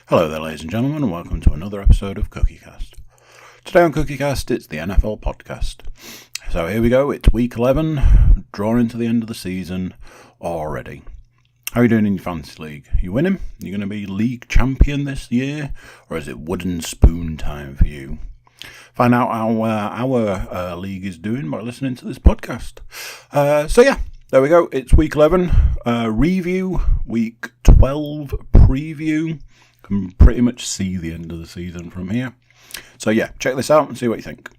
Hello there, ladies and gentlemen, and welcome to another episode of Cookiecast. Today on Cookiecast, it's the NFL podcast. So here we go, it's week 11, drawing to the end of the season already. How are you doing in your fantasy league? You winning? You going to be league champion this year? Or is it wooden spoon time for you? Find out how our league is doing by listening to this podcast. There we go, it's week 11, review, week 12 preview. Can pretty much see the end of the season from here. So yeah, check this out and see what you think.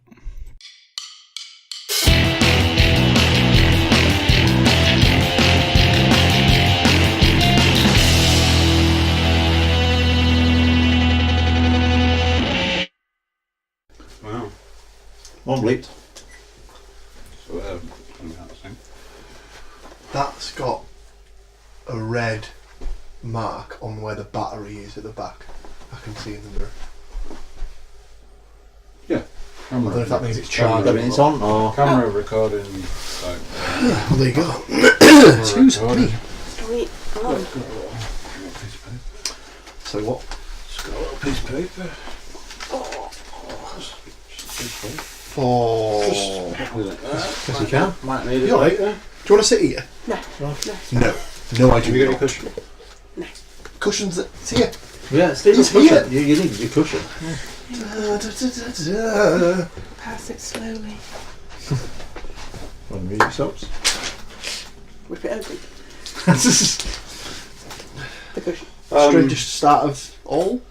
Wow. One bleeped. So, that's got a red mark on where the battery is at the back. I can see in the mirror. Yeah. I don't know if that means it's charged. I mean, it's on or... Camera recording. So, Well, there you go. Excuse me. Sweet. Oh. So what? Just got a little piece of paper. For... Yes, you can. Might need it You alright? later. Do you want to sit here? No. No, I Have you do got any not. cushion? Cushions that... See here. Yeah, it's still a It's here. cushion. You need your cushion. Pass it slowly. When the music stops. Whip it open. The cushion. Strangest start of all?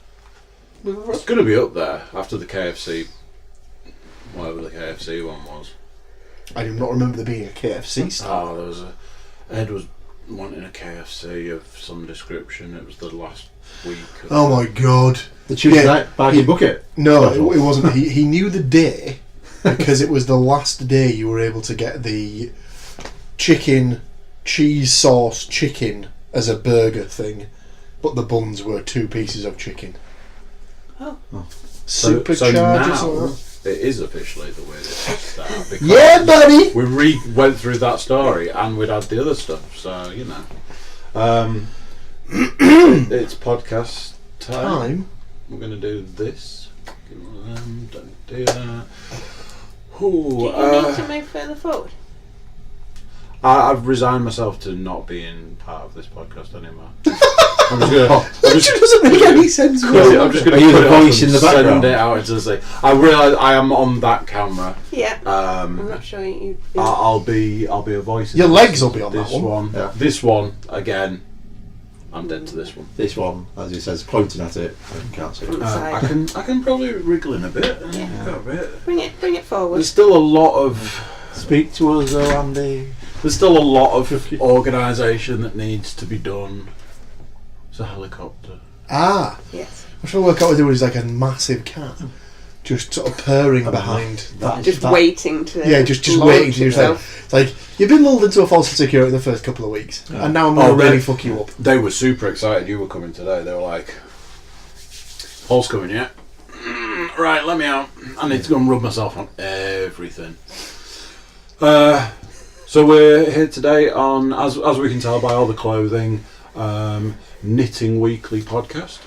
It's going to be up there after the KFC, whatever the KFC one was. I do not remember there being a KFC start. Oh, there was Ed was wanting a KFC of some description. It was the last week. Oh my god. The Tuesday night bag and bucket. No, it wasn't. He knew the day because it was the last day you were able to get the chicken, cheese sauce chicken as a burger thing, but the buns were 2 pieces of chicken. Oh. So Superchargers now or that? it is officially the weirdest start because Yeah, buddy! we went through that story and we'd had the other stuff, so you know. It's podcast time. We're going to do this. Don't do that. Do you need to move further forward? I've resigned myself to not being part of this podcast anymore. I'm just Which doesn't make any sense. I'm just going Are you to the voice in the background? Send it out into the sea. I realise I am on that camera. Yeah. I'm Um, not sure you'd be. I'll be a voice. in Your this- legs will be on this that one. Yeah. This one again. I'm dead to this one. This one, as he says, pointing at it. You can't see From it. the I side. can probably wriggle in a bit. Yeah. Got a bit. Bring it forward. There's still a lot of Speak to us, though, Andy. organisation that needs to be done. It's a helicopter. Ah, Yes. I'm trying to work out what he's like a massive cat. Just sort of purring behind that. Just waiting to. Yeah, just launch waiting to use that. itself. It's like, you've been lulled into a false security the first couple of weeks, and now I'm going to really fuck you up. They were super excited you were coming today. They were like, Paul's coming, yeah? Right, let me out. I need to go and rub myself on everything. So we're here today on, as we can tell by all the clothing, Knitting Weekly podcast.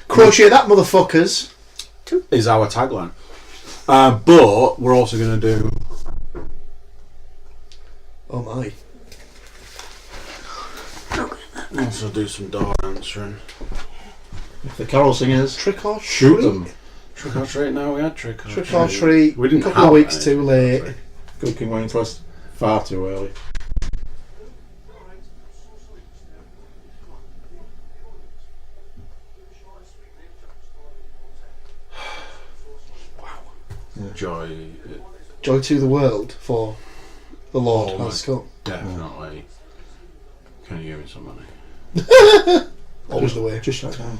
Crochet that, motherfuckers. Is our tagline. But we're also going to do... Oh my. Also do some door answering. If the carol singers, Trick or shoot treat. them. Trick or treat now, we had trick or treat. Trick or treat. We didn't couple have of weeks any too trick or late. treat. Cooking wine twist. Far too early. Joy to the world for the Lord Oh has come. Definitely. Can you give me some money? Always the way. Just shut down.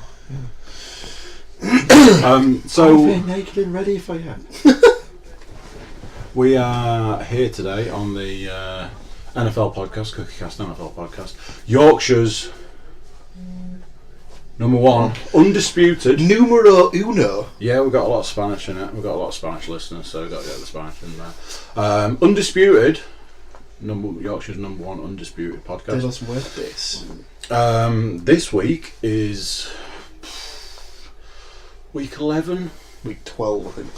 So I've been naked and ready for you. we are here today on the NFL podcast, Cookiecast NFL podcast. Yorkshire's number one, undisputed. Numero uno. Yeah, we've got a lot of Spanish in it. We've got a lot of Spanish listeners, so we've got to get the Spanish in there. Undisputed Yorkshire's number one undisputed Tell podcast. us with this. This week is week 11. Week 12, I think.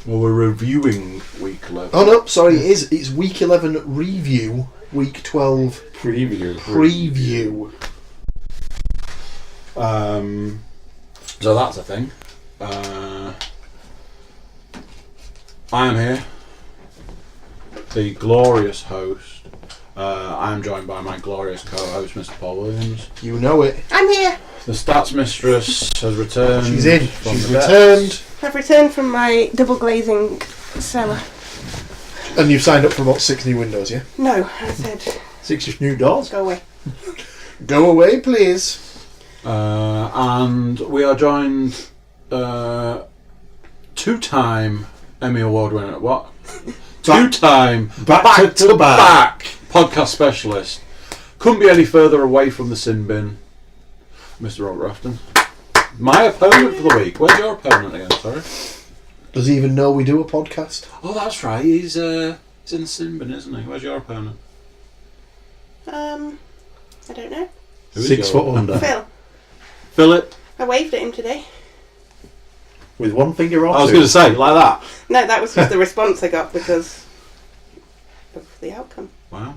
Well, we're reviewing week 11. Oh no, sorry, it is. It's week 11 review, week 12 preview. So that's a thing. I am here, the glorious host. I am joined by my glorious co-host, Mr. Paul Williams. You know it. I'm here. The stats mistress has returned. She's in. from She's the depths. returned. I've returned from my double glazing cellar. And you've signed up for about 6 new windows, yeah? No, I said 6 new doors. go away. Go away, please. And we are joined two-time Emmy Award winner. What? Two-time Back to back. podcast specialist. Couldn't be any further away from the sin bin, Mr. Rob Rafton. My opponent for the week. Where's your opponent again? Sorry. Does he even know we do a podcast? Oh, that's right. He's in the sin bin, isn't he? Where's your opponent? I don't know. Who is 6 your foot under. Phil. Philip. I waved at him today. With one finger or I was two. going to say like that. No, that was just the response I got because of the outcome. Wow.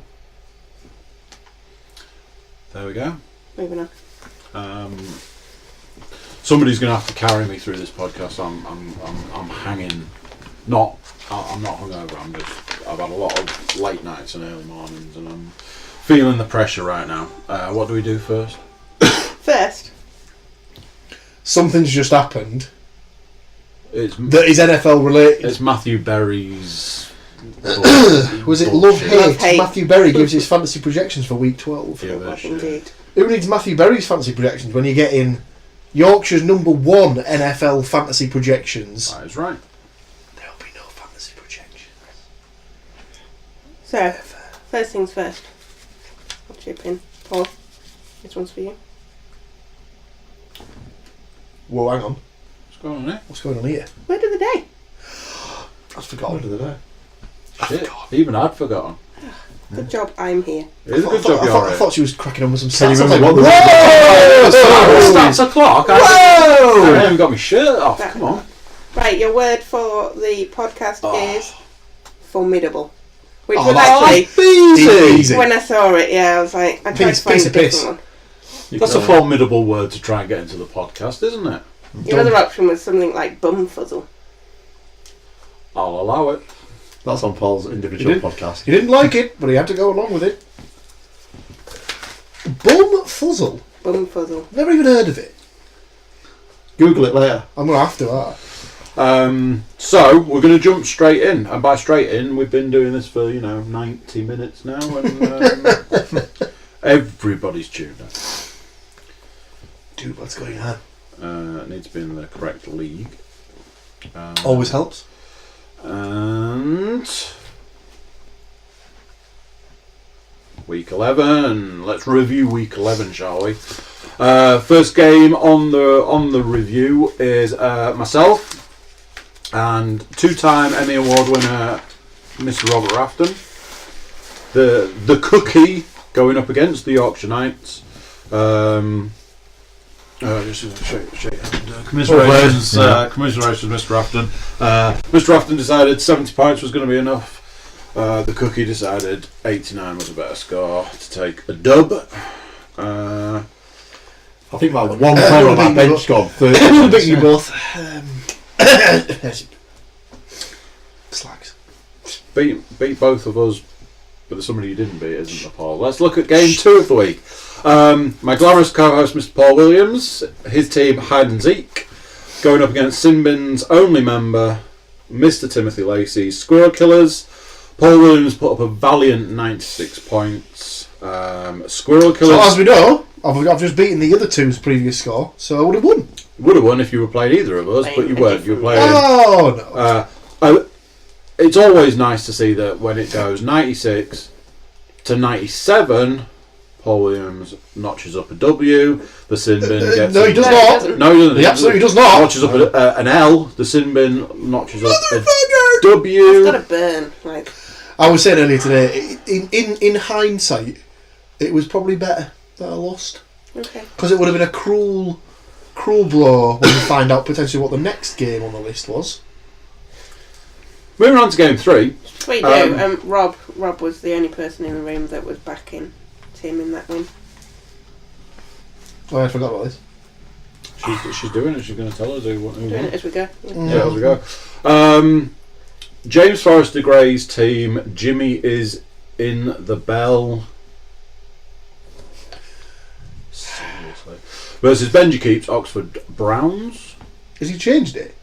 There we go. Moving on. Somebody's going to have to carry me through this podcast. I'm hanging. I'm not hungover. I've had a lot of late nights and early mornings, and I'm feeling the pressure right now. What do we do first? First, Something's just happened It's that is NFL related. Matthew Berry's. Was it Love Hate? Hate. Matthew Berry gives his fantasy projections for week 12. Yeah, it was indeed. Who needs Matthew Berry's fantasy projections when you're getting Yorkshire's number 1 NFL fantasy projections? That is right. There'll be no fantasy projections. So, first things first. I'll chip in. Paul, this one's for you. Whoa, hang on. What's going on here? What's going on here? Word of the day. I've forgotten. Under the day. Shit. Even I'd forgotten. Good job, I'm here. It is a good job I you're here. thought she was cracking on with some Can you stats. I was remember like, what the- whoa! Stats o'clock. I haven't even got my shirt off. Come on. Right, your word for the podcast is formidable. Which Oh, was that's actually, Easy. when I saw it, I was like, I tried Piece- to find piece a of piss. different one. That's a formidable word to try and get into the podcast, isn't it? Your other option was something like bumfuzzle. I'll allow it. That's on Paul's individual He did. podcast. He didn't like it, but he had to go along with it. Bumfuzzle? Bumfuzzle. Never even heard of it. Google it later. I'm going to have to, So we're going to jump straight in, and by straight in, we've been doing this for 90 minutes now, and everybody's tuned in. Dude, what's going on? It needs to be in the correct league. Always helps. And week 11. Let's review week 11, shall we? First game on the review is myself and two-time Emmy Award winner Mr. Robert Rafton. The Cookie going up against the Yorkshire Knights. Just shake hand. Commiserations, Mr. Rafton. Mr. Rafton decided 70 points was going to be enough. The Cookie decided 89 was a better score to take a dub. I think my one player on my bench scored 30. Beat you both. Slags. Beat both of us, but there's somebody you didn't beat, isn't there, Paul? Let's look at game 2 of the week. My glamorous co-host, Mr. Paul Williams, his team Hide and Zeke, going up against Sinbin's only member, Mr. Timothy Lacey's Squirrel Killers. Paul Williams put up a valiant 96 points. Squirrel Killers. So as we know, I've just beaten the other two's previous score, so I would have won. Would have won if you were playing either of us, but you weren't. You were playing. Oh no! It's always nice to see that when it goes 96 to 97, Paul Williams notches up a W. The Sinbin gets. No, he does not. No, he doesn't. He absolutely does not. Notches up an L. The Sinbin notches up a I've W. got to burn. Like, I was saying earlier today, in hindsight, it was probably better that I lost. Okay. Because it would have been a cruel blow when you find out potentially what the next game on the list was. Moving on to game 3. We do. Rob was the only person in the room that was backing Tim in that win. Oh, I forgot about this. She's doing it. She's going to tell us who Doing it as we go. Yeah, as we go. James Forrester Gray's team. Jimmy is in the bell. Seriously. Versus Benji Keeps Oxford Browns. Has he changed it?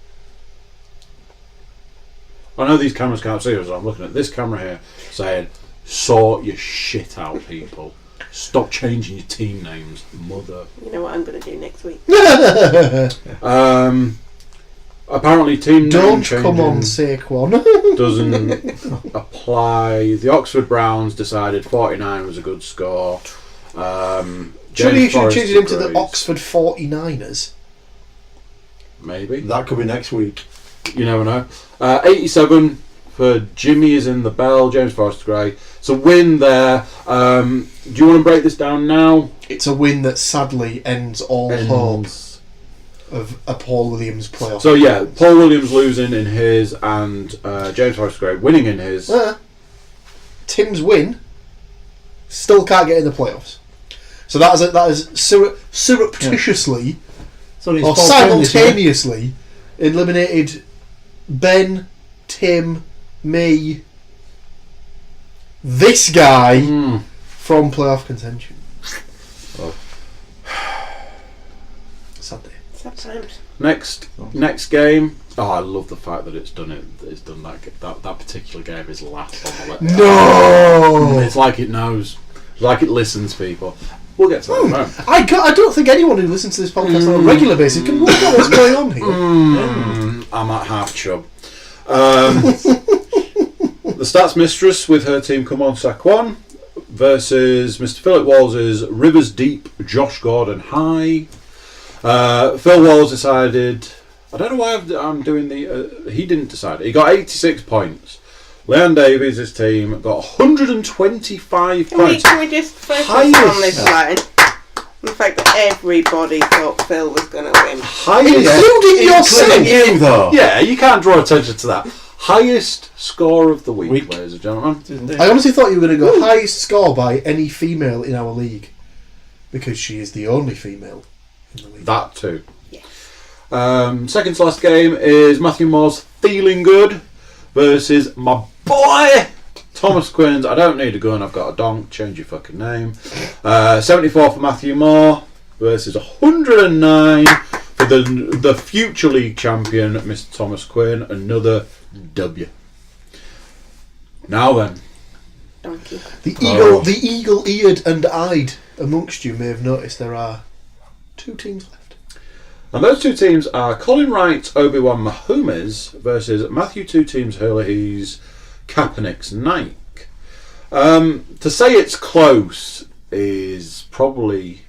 I know these cameras can't see us. I'm looking at this camera here saying, sort your shit out, people. Stop changing your team names, mother. You know what I'm going to do next week? Apparently team Don't name come on, changing Saquon. doesn't apply. The Oxford Browns decided 49 was a good score. Surely you should Forrester change it into the Gray's- Oxford 49ers. Maybe. That could be next week. You never know. 87 for Jimmy is in the bell. James Forrester Gray. It's a win there. Do you want to break this down now? It's a win that sadly ends all hope of a Paul Williams playoff. So yeah, Paul Williams losing in his and James Forrester Gray winning in his. Tim's win still can't get in the playoffs. So that is surreptitiously So it's or Paul Kennedy, simultaneously eliminated Ben, Tim, me, this guy from playoff contention. Oh. Sad day. Sad times. Next game. Oh, I love the fact that it's done it. It's done that particular game is last on the list. No! It's like it knows. It's like it listens, people. We'll get to that in a moment. I don't think anyone who listens to this podcast on a regular basis can work out what's going on here. I'm at half chub. The stats mistress with her team Come On Saquon versus Mr. Philip Walls' Rivers Deep Josh Gordon High. Phil Walls decided. I don't know why I'm doing the. He didn't decide. He got 86 points. Lianne Davies' his team got 125 points. Can we just focus on this line? The fact that everybody thought Phil was going to win. Including yourself! You though. Yeah, you can't draw attention to that. Highest score of the week, ladies and gentlemen. I honestly thought you were going to go highest score by any female in our league. Because she is the only female in the league. That too. Yeah. Second to last game is Matthew Moore's Feeling Good versus my boy Thomas Quinn's I Don't Need a Gun, I've Got a Donk, change your fucking name. 74 for Matthew Moore versus 109 for the future league champion Mr. Thomas Quinn. Another W. Now then, Donkey. The eagle-eared and eyed amongst you may have noticed there are 2 teams left. and those 2 teams are Colin Wright Obi-Wan Mahomes versus Matthew 2 Teams Hurley's Kaepernick's Nike. To say it's close is probably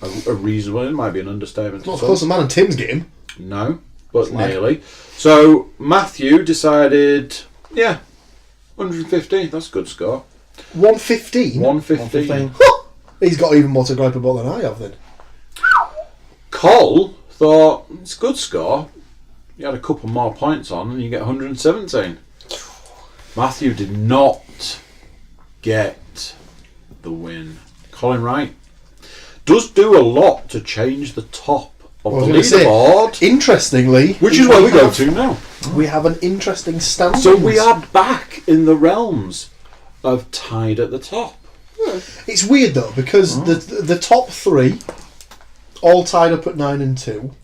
a reasonable. It might be an understatement. Not as close as man and Tim's game. No, but nearly. So Matthew decided, 115. That's a good score. 115? 115. He's got even more to gripe about than I have then. Cole thought it's a good score. You had a couple more points on, and you get 117. Matthew did not get the win. Colin Wright does do a lot to change the top of the leaderboard. Interestingly, Which is where we go to now. We have an interesting standing. So we are back in the realms of tied at the top. It's weird though because the top 3 all tied up at 9 and 2.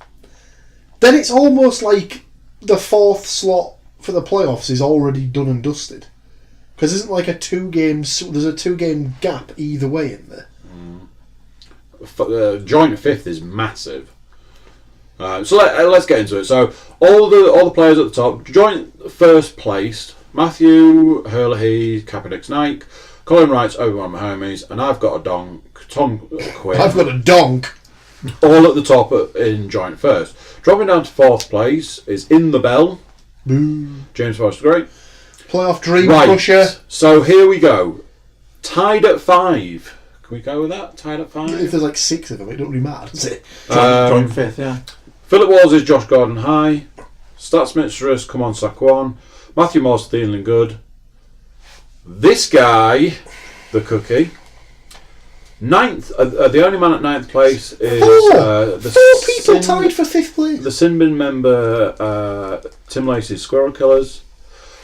Then it's almost like the 4th slot for the playoffs is already done and dusted. Because isn't like there's a 2-game gap either way in there. Joint 5th is massive. So let's get into it. So all the players at the top, joint first place: Matthew Hurley, Kaepernick's Nike, Colin Wright's Obi-Wan Mahomes, and I've got a donk, Tom Quinn. I've got a donk. All at the top in joint first. Dropping down to 4th place is In the Bell, James Forrester Gray. Playoff dream Right. crusher. So here we go. Tied at 5. Can we go with that? Tied at 5? If there's like 6 of them, it don't really matter, does it? Joint fifth, yeah. Philip Walls is Josh Gordon High. Stats Mistress, come on, Saquon. Matthew Moore's Thielen Good. This guy, the Cookie. Ninth, the only man at 9th place is Four people tied for 5th place. the Sinbin member Tim Lacey's Squirrel Killers.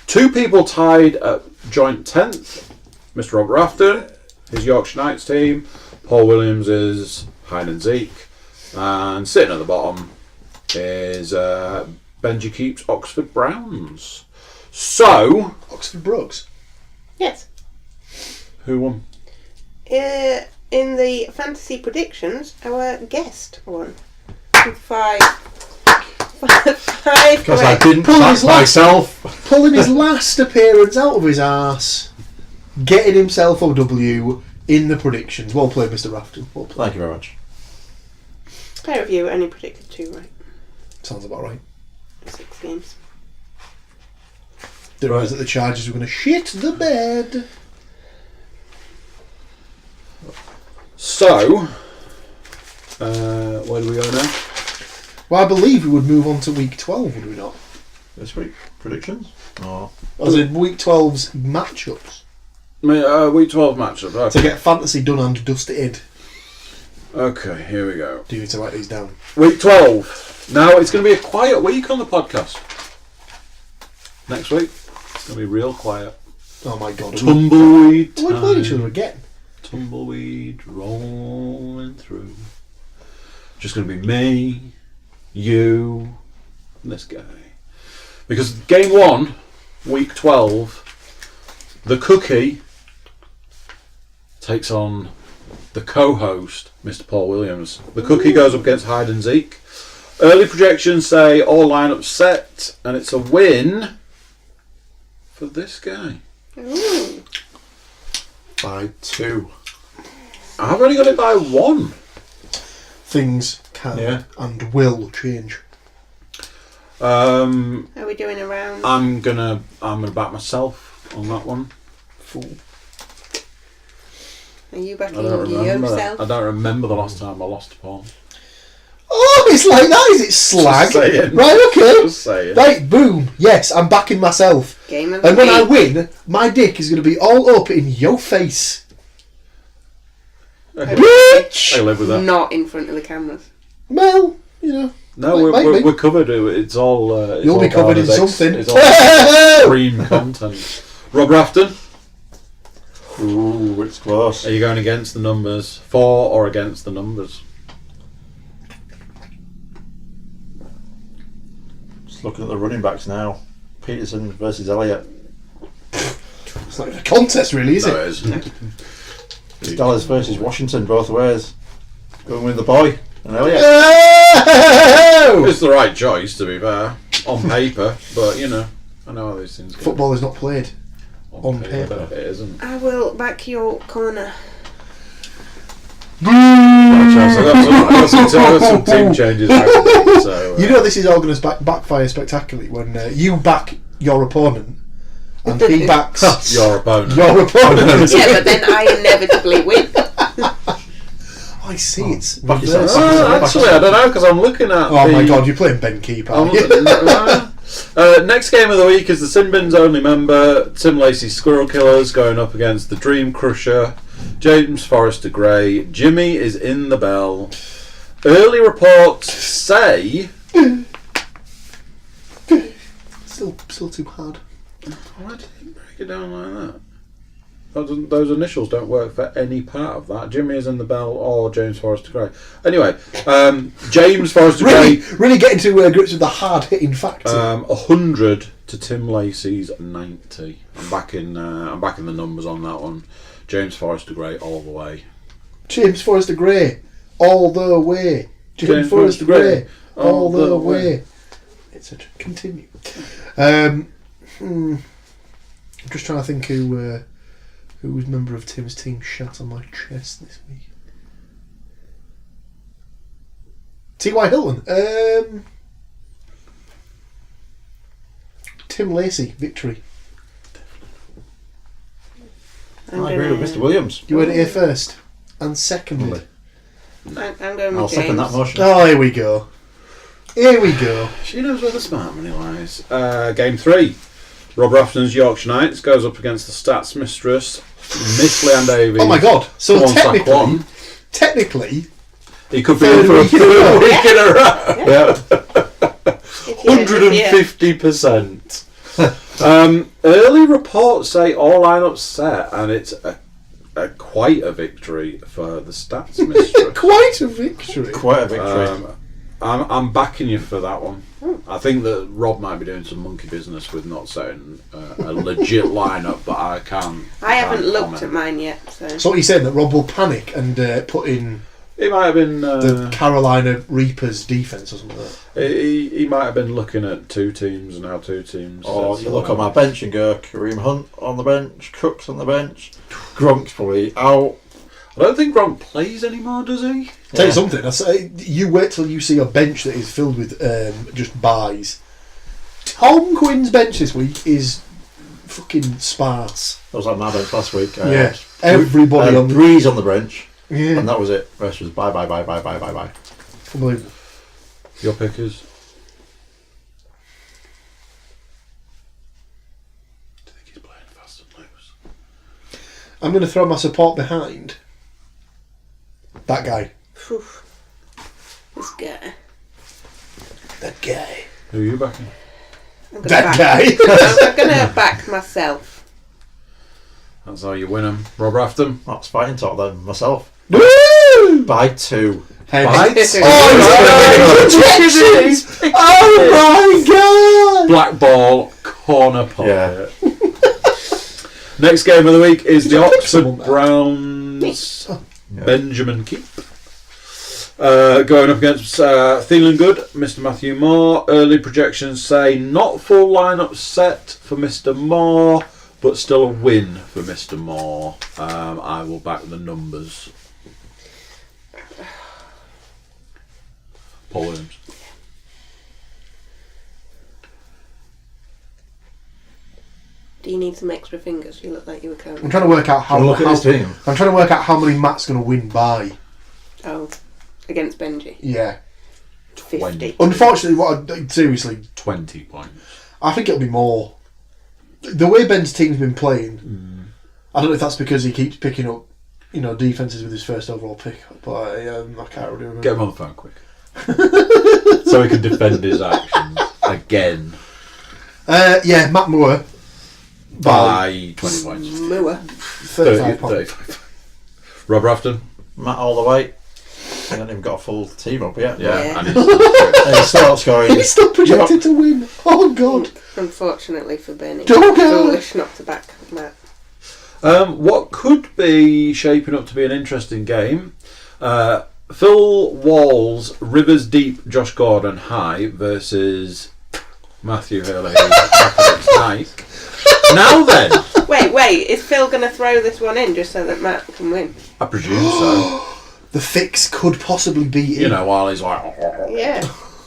2 people tied at joint 10th. Mr. Rob Rafton, his Yorkshire Knights team. Paul Williams is Hide and Zeke. And sitting at the bottom is Benji Keeps Oxford Browns. So, Oxford Brooks. Yes. who won? In the fantasy predictions, our guest won. With 5. 5 Because I correct. didn't Pull sack his last- myself. Pulling his last appearance out of his arse. Getting himself a W in the predictions. Well played, Mr. Rafton. Well played. Thank you very much. Pair of you only predicted 2 right. Sounds about right. 6 games. Didn't realise that the Chargers were going to shit the bed. So, where do we go now? Well, I believe we would move on to week 12, would we not? This week, predictions? Oh. As in week 12's matchups. Week 12 matchup. To Okay. get fantasy done and dusted. Okay, here we go. Do you need to write these down? Week 12. Now, it's going to be a quiet week on the podcast. Next week, it's going to be real quiet. Oh my god. Tumbleweed We're playing each time. other again. Tumbleweed rolling through. Just going to be me, you, and this guy. Because game 1, week 12, the Cookie takes on the co-host, Mr. Paul Williams. The Cookie goes up against Hide and Zeke. Early projections say all lineups set, and it's a win for this guy. Ooh. By 2. I've only got it by 1. Things can and will change. Are we doing a round? I'm gonna back myself on that one. Fool. Are you backing I don't remember. yourself? I don't remember the last time I lost to Paul. Oh, it's like that, is it? Slag? Just saying. Right, okay. Just saying. Right, boom. Yes, I'm backing myself. Game of the And when I week. win, my dick is going to be all up in your face. Okay. Bitch! I live with that. Not in front of the cameras. Well, you know. No, Might be. we're covered. It's all. It's You'll be all covered in down as something. It's all stream content. Rob Rafton, Ooh, it's close. are you going against the numbers? For or against the numbers? Just looking at the running backs now. Peterson versus Elliott. It's not even a contest, really, is No, it? it isn't. It's Dallas versus Washington, both ways. Going with the boy and Elliott. It's the right choice, to be fair, on paper. But you know, I know how these things go. Football is not played. on paper. It isn't. I will back your corner. I got some team changes. Actually, so, You know this is all going to backfire spectacularly when you back your opponent and he backs your opponent. your opponent. Yeah, but then I inevitably win. I see, it's Back reverse. yourself. Actually, I don't know because I'm looking at. Oh my god, you're playing Ben Keeper. Next game of the week is the Sinbin's only member, Tim Lacey's Squirrel Killers, going up against the Dream Crusher, James Forrester Gray. Jimmy is in the bell. Early reports say. Still too hard. Why did he break it down like that? Those initials don't work for any part of that. Jimmy is in the bell or James Forrester Gray. Anyway, James Forrester Gray. Really getting to grips with the hard hitting factor. 100 to Tim Lacey's 90. I'm backing the numbers on that one. James Forrester Gray all the way. James Forrester Gray, all the way. James Forrester Gray, all the way. Etc. Continue. I'm just trying to think who was member of Tim's team shat on my chest this week. T.Y. Hilton. Tim Lacey, victory. I agree with Mr. Williams. You heard it here first. And secondly. I'm going with I'll second that James. motion. Oh, here we go. Here we go. She knows where the smart money lies. Game 3. Rob Rafton's Yorkshire Knights goes up against the Stats Mistress, Miss Lianne Davies. Oh my God. So Come on, sack one. technically, He could be in for a third week in a row. Yeah. 150%. Early reports say all lineups set, and it's quite a victory for the Stats Mistress. quite a victory. Quite a victory. I'm backing you for that one. I think that Rob might be doing some monkey business with not setting a legit lineup, but I can't. I haven't can't looked comment. at mine yet. So what you're saying, that Rob will panic and put in He might have been. the Carolina Reapers defence or something like that. He might have been looking at 2 teams and how 2 teams. Or sets you the look on lineup. my bench and go, Kareem Hunt on the bench, Cook's on the bench, Gronk's probably out. I don't think Gronk plays anymore, does he? Tell you something, you wait till you see a bench that is filled with just buys. Tom Quinn's bench this week is fucking sparse. That was like my bench last week. Yeah, everybody on the Breeze on the bench, yeah, and that was it. The rest was bye. unbelievable. Your pickers. Do you think he's playing fast and loose? I'm going to throw my support behind that guy. Phew. This guy. That guy. Who are you backing? I'm gonna That back- guy. I'm going to back myself. That's how you win them. Rob Rafton. That's fighting talk then. Myself Woo! by 2. Bites. Oh my god! Black ball, corner pocket. Yeah. Next game of the week is the you pick Oxford someone, Matt? Browns. Yeah. Benjamin Keep. Going up against Thielen Good, Mr. Matthew Moore. Early projections say not full lineup set for Mr. Moore, but still a win for Mr. Moore. I will back the numbers. Paul Williams. Do you need some extra fingers? You look like you were counting. I'm trying to work out how. Look at this team. I'm trying to work out how many Matt's going to win by. Oh, against Benji. Yeah. 50. Unfortunately, seriously, 20 points. I think it'll be more. The way Ben's team's been playing, I don't know if that's because he keeps picking up, defences with his first overall pick, but I can't really remember. Get him on the phone quick. So he can defend his actions again Yeah, Matt Moore by 20 points. Moore. 35 points. 35. Rob Rafton. Matt all the way. He hasn't even got a full team up yet. Yeah. And And he's still not scoring. He's still projected to win. Oh god! Unfortunately for Benny. Don't go. Foolish not to back Matt. What could be shaping up to be an interesting game. Phil Walls, Rivers Deep, Josh Gordon High versus Matthew Hurley, Nike. Now then, Wait, is Phil going to throw this one in just so that Matt can win? I presume so. The fix could possibly be in. While he's like. Yeah.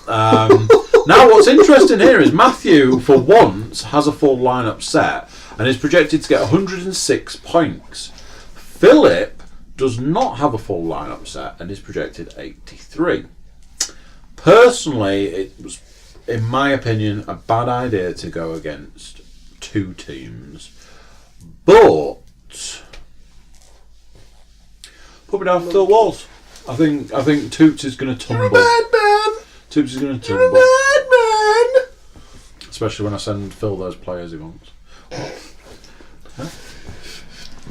Now, what's interesting here is Matthew, for once, has a full lineup set and is projected to get 106 points. Philip does not have a full lineup set and is projected 83. Personally, it was, in my opinion, a bad idea to go against 2 teams. But put me down for Phil Walls. I think Toots is going to tumble. Toots is going to tumble. Especially when I send Phil those players he wants.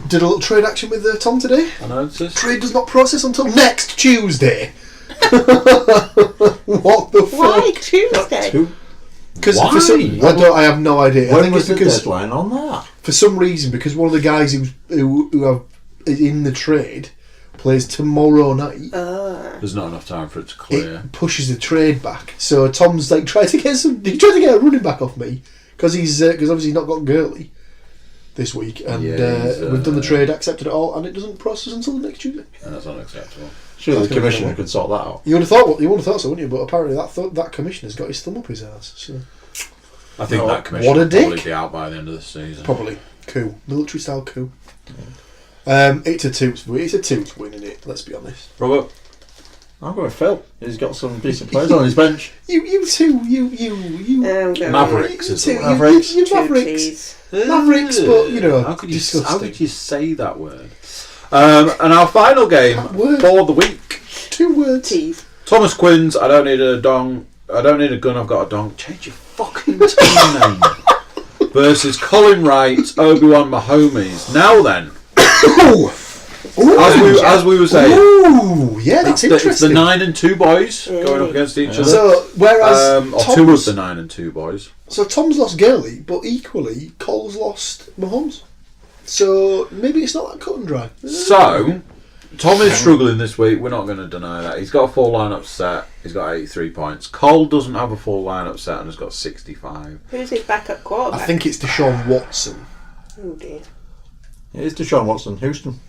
Did a little trade action with Tom today. I noticed. Trade does not process until next Tuesday. What the Why fuck? Tuesday? Because Why? for some, I have no idea. I When think was it's the because deadline on that? for some reason, because one of the guys who is in the trade plays tomorrow night, There's not enough time for it to clear. it pushes the trade back. So Tom's like trying to get a running back off me because obviously he's not got Gurley this week, and we've done the trade, accepted it all, and it doesn't process until the next Tuesday. And that's unacceptable. Surely That's the gonna be commissioner the one. could sort that out. You would have thought so, wouldn't you? But apparently that commissioner's got his thumb up his ass. So I think No, that commission what a will probably dick. be out by the end of the season. probably. Coup. Military style coup. It's a Toots win, isn't it? Let's be honest. Robert? I'm going to Phil. He's got some decent players on his bench. You two. Mavericks, You isn't two. it? Mavericks. You Mavericks. Mavericks, but you know, How could you say that word? And our final game for the week. 2 words. Tease. Thomas Quinn's I don't need a gun, I've got a dong. Change your fucking team name. Versus Colin Wright, Obi-Wan Mahomes. Now then, as we were saying, yeah, that's interesting. It's the 9 and 2 boys going up against each other. So whereas or two of the 9 and 2 boys. So Tom's lost Gurley, but equally Cole's lost Mahomes. So maybe it's not that cut and dry. So Tom is struggling this week. We're not going to deny that. He's got a full lineup set. He's got 83 points. Cole doesn't have a full lineup set and has got 65. Who's his backup quarterback? I think it's Deshaun Watson. Oh dear. It is Deshaun Watson, Houston.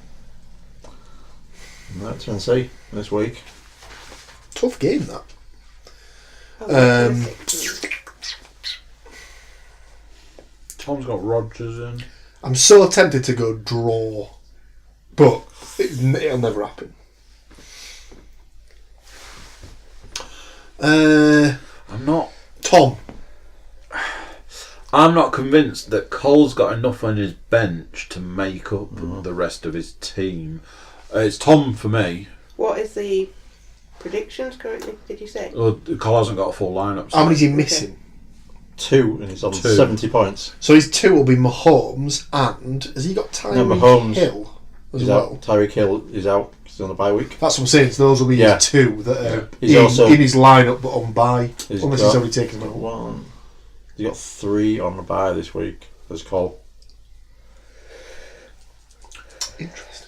That's Tennessee this week. Tough game, that. Tom's got Rodgers in. I'm so tempted to go draw, but it'll never happen. I'm not convinced that Cole's got enough on his bench to make up the rest of his team. It's Tom for me. What is the predictions currently, did you say? Well, Cole hasn't got a full lineup. How many's he missing? 2, and he's on 70 points. So his 2 will be Mahomes, and has he got Tyreek Hill as well? Tyreek Hill is out. He's on a bye week. That's what I'm saying. So those will be his 2 that are He's in his lineup, but on bye. Unless he's already taken them out. 1. He's got 3 on the bye this week. There's Cole. Interesting.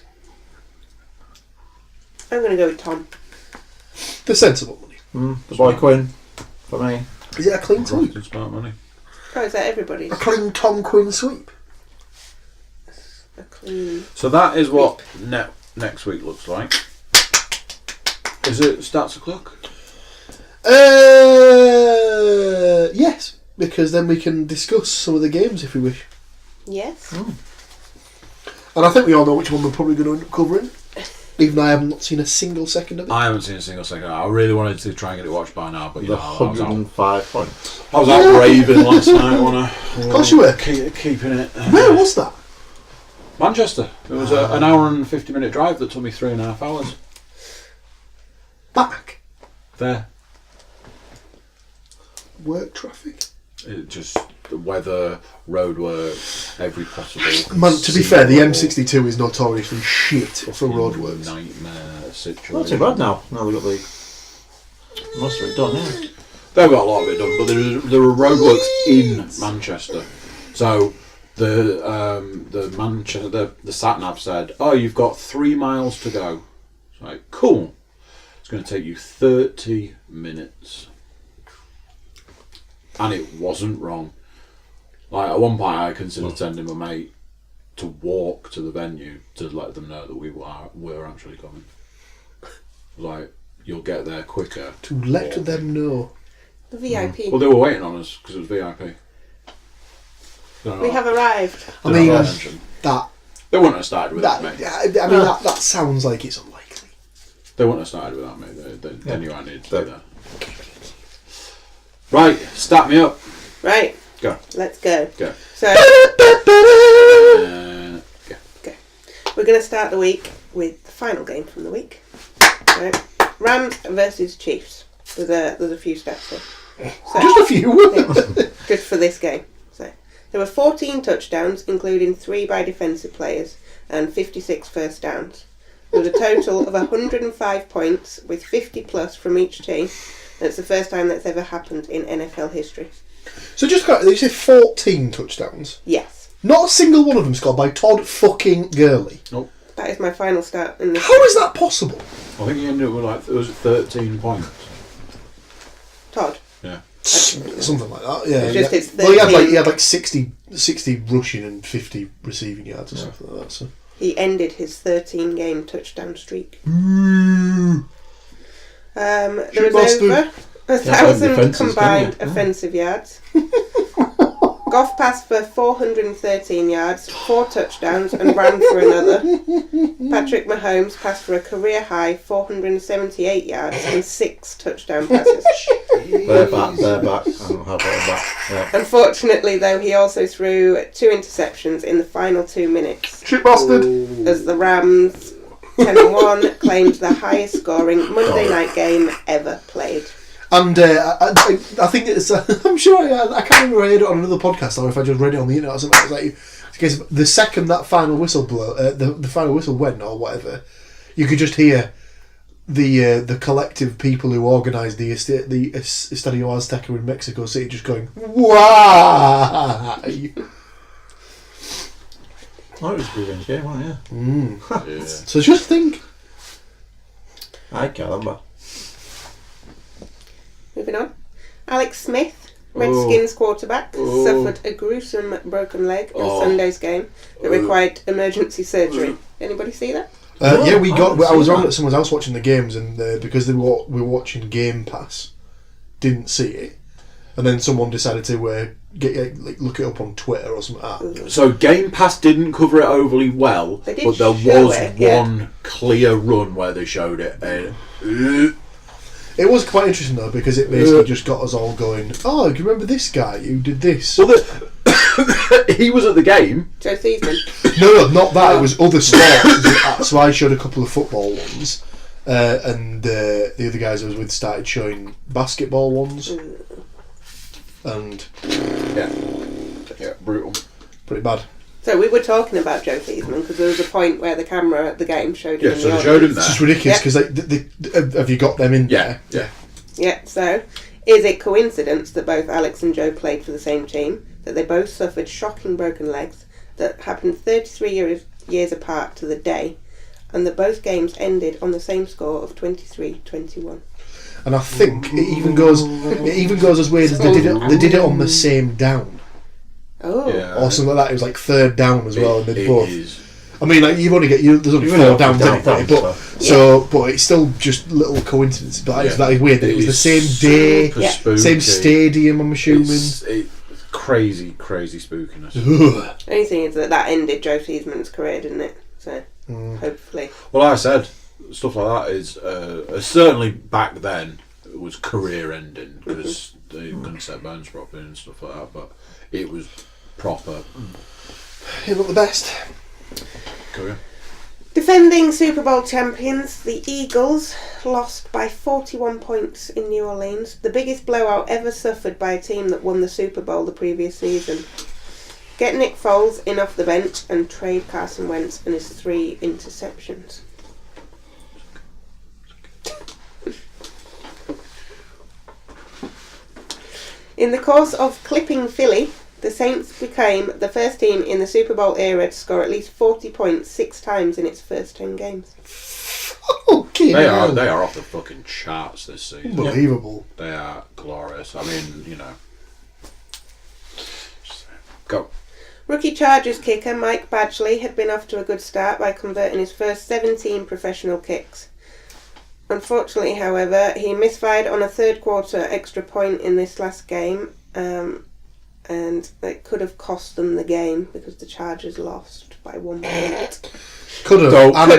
I'm going to go with Tom. The sensible money. The boy Quinn for me. Is it a clean sweep? Smart money. Oh, is that everybody's? A clean Tom Quinn sweep? A clean... So that is what next week looks like. Is it stats o'clock? Yes, because then we can discuss some of the games if we wish. Yes. And I think we all know which one we're probably going to end up covering. Even though I have not seen a single second of it. I haven't seen a single second. I really wanted to try and get it watched by now, but you know, I was 105 points. I was out raving last night. Of course you were. Keeping it. Where was that? Manchester. It was an hour and 50-minute drive that took me 3.5 hours. Back? There. Work traffic? It just the weather, roadworks, every possible. Man, to be fair, the M62 is notoriously shit for roadworks. Nightmare situation. Not too bad now. Now they've got most of it done, yeah. They've got a lot of it done, but there are roadworks in Manchester. So the sat nav said, "Oh, you've got 3 miles to go." It's like, cool. It's going to take you 30 minutes. And it wasn't wrong. Like at one point, I considered sending my mate to walk to the venue to let them know that we were actually coming. Like, you'll get there quicker. To let them know. The VIP. Well, they were waiting on us because it was VIP. We have arrived. I mean, that they wouldn't have started without me. I mean, that sounds like it's unlikely. They wouldn't have started without me. They knew I needed to be there. Right, start me up. Right. Go. Let's go. Go. So, go. We're going to start the week with the final game from the week. Right. Rams versus Chiefs. There's a few stats here. So, just a few. Just for this game. So there were 14 touchdowns, including 3 by defensive players, and 56 first downs. There was a total of 105 points, with 50 plus from each team. And it's the first time that's ever happened in NFL history. So just did you say 14 touchdowns? Yes. Not a single one of them scored by Todd fucking Gurley. Nope. That is my final stat. How is that possible? I think he ended up with it was 13 points. Todd? Yeah. Something like that, yeah. Well, he had like 60 rushing and 50 receiving yards or something like that. So. He ended his 13-game touchdown streak. There was over 1,000 combined offensive yards. Goff passed for 413 yards, 4 touchdowns, and ran for another. Patrick Mahomes passed for a career-high 478 yards and 6 touchdown passes. They're back. I don't know how they're back. Yeah. Unfortunately, though, he also threw 2 interceptions in the final 2 minutes. Shit bastard! As the Rams, 10-1, claimed the highest scoring Monday night game ever played. And I think it's. I'm sure I can't remember if I heard it on another podcast or if I just read it on the internet or something. It was like, because the second that final whistle the final whistle went or whatever, you could just hear the collective people who organised the Estadio Azteca in Mexico City just going, "Wow!" Oh, it was a revenge game, wasn't it? Yeah. So just think. I can't remember. Moving on. Alex Smith, Redskins quarterback, suffered a gruesome broken leg in Sunday's game that required emergency surgery. Anybody see that? Yeah, we got. I was on at someone's house watching the games, and because we were watching Game Pass, didn't see it, and then someone decided to look it up on Twitter or something. So Game Pass didn't cover it overly well, They did but there show was it, yeah. one clear run where they showed it. And, It was quite interesting though, because it basically just got us all going, "Oh, do you remember this guy who did this?" well, he was at the game. Joe Theismann. No, not that. It was other sports. So I showed a couple of football ones, and the other guys I was with started showing basketball ones, and Yeah, brutal. pretty bad. So we were talking about Joe Theismann because there was a point where the camera at the game showed him Yeah, in so the they showed him audience. It's just there. ridiculous because have you got them in Yeah, there? yeah. Yeah, so is it coincidence that both Alex and Joe played for the same team, that they both suffered shocking broken legs that happened 33 years apart to the day, and that both games ended on the same score of 23-21? And I think it even goes as weird as they did it on the same down Oh. Yeah. or something like that. It was like third down as well, and they It both. is. I mean, like there's only You've only 4 got downs down, anyway, but it's still just little coincidence. But that is weird that it was the same day, super spooky. same stadium. I'm assuming. It's crazy spookiness. Only thing is that ended Joe Theismann's career, didn't it? So hopefully. Well, like I said, stuff like that is certainly back then it was career ending because they couldn't set bones properly and stuff like that. But it was proper He looked the best. career. Defending Super Bowl champions, the Eagles lost by 41 points in New Orleans, the biggest blowout ever suffered by a team that won the Super Bowl the previous season. Get Nick Foles in off the bench and trade Carson Wentz and his 3 interceptions. In the course of clipping Philly, the Saints became the first team in the Super Bowl era to score at least 40 points 6 times in its first 10 games. Okay. They are off the fucking charts this season. Unbelievable. They are glorious. I mean, you know. Go. Rookie Chargers kicker Mike Badgley had been off to a good start by converting his first 17 professional kicks. Unfortunately, however, he misfired on a third quarter extra point in this last game, and it could have cost them the game because the Chargers lost by 1 point. Could have. And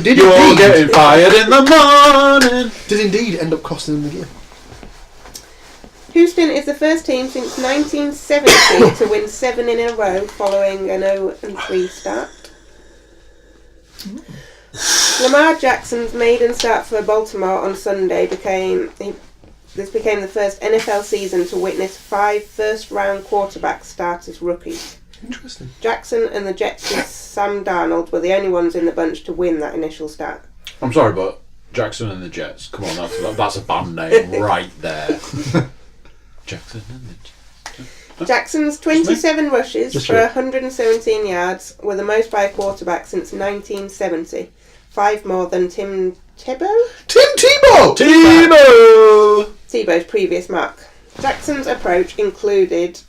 did You're indeed. getting fired in the morning. Did indeed end up costing them the game. Houston is the first team since 1970 to win 7 in a row following an 0-3 start. Lamar Jackson's maiden start for Baltimore on Sunday became the first NFL season to witness 5 first-round quarterbacks start as rookies. Interesting. Jackson and the Jets' Sam Darnold were the only ones in the bunch to win that initial start. I'm sorry, but Jackson and the Jets. Come on, that's a band name right there. Jackson and the Jets. Jackson's 27 rushes Just for sure. 117 yards were the most by a quarterback since 1970. 5 more than Tim Tebow? Tim Tebow! Tebow! Tebow's previous mark. Jackson's approach included...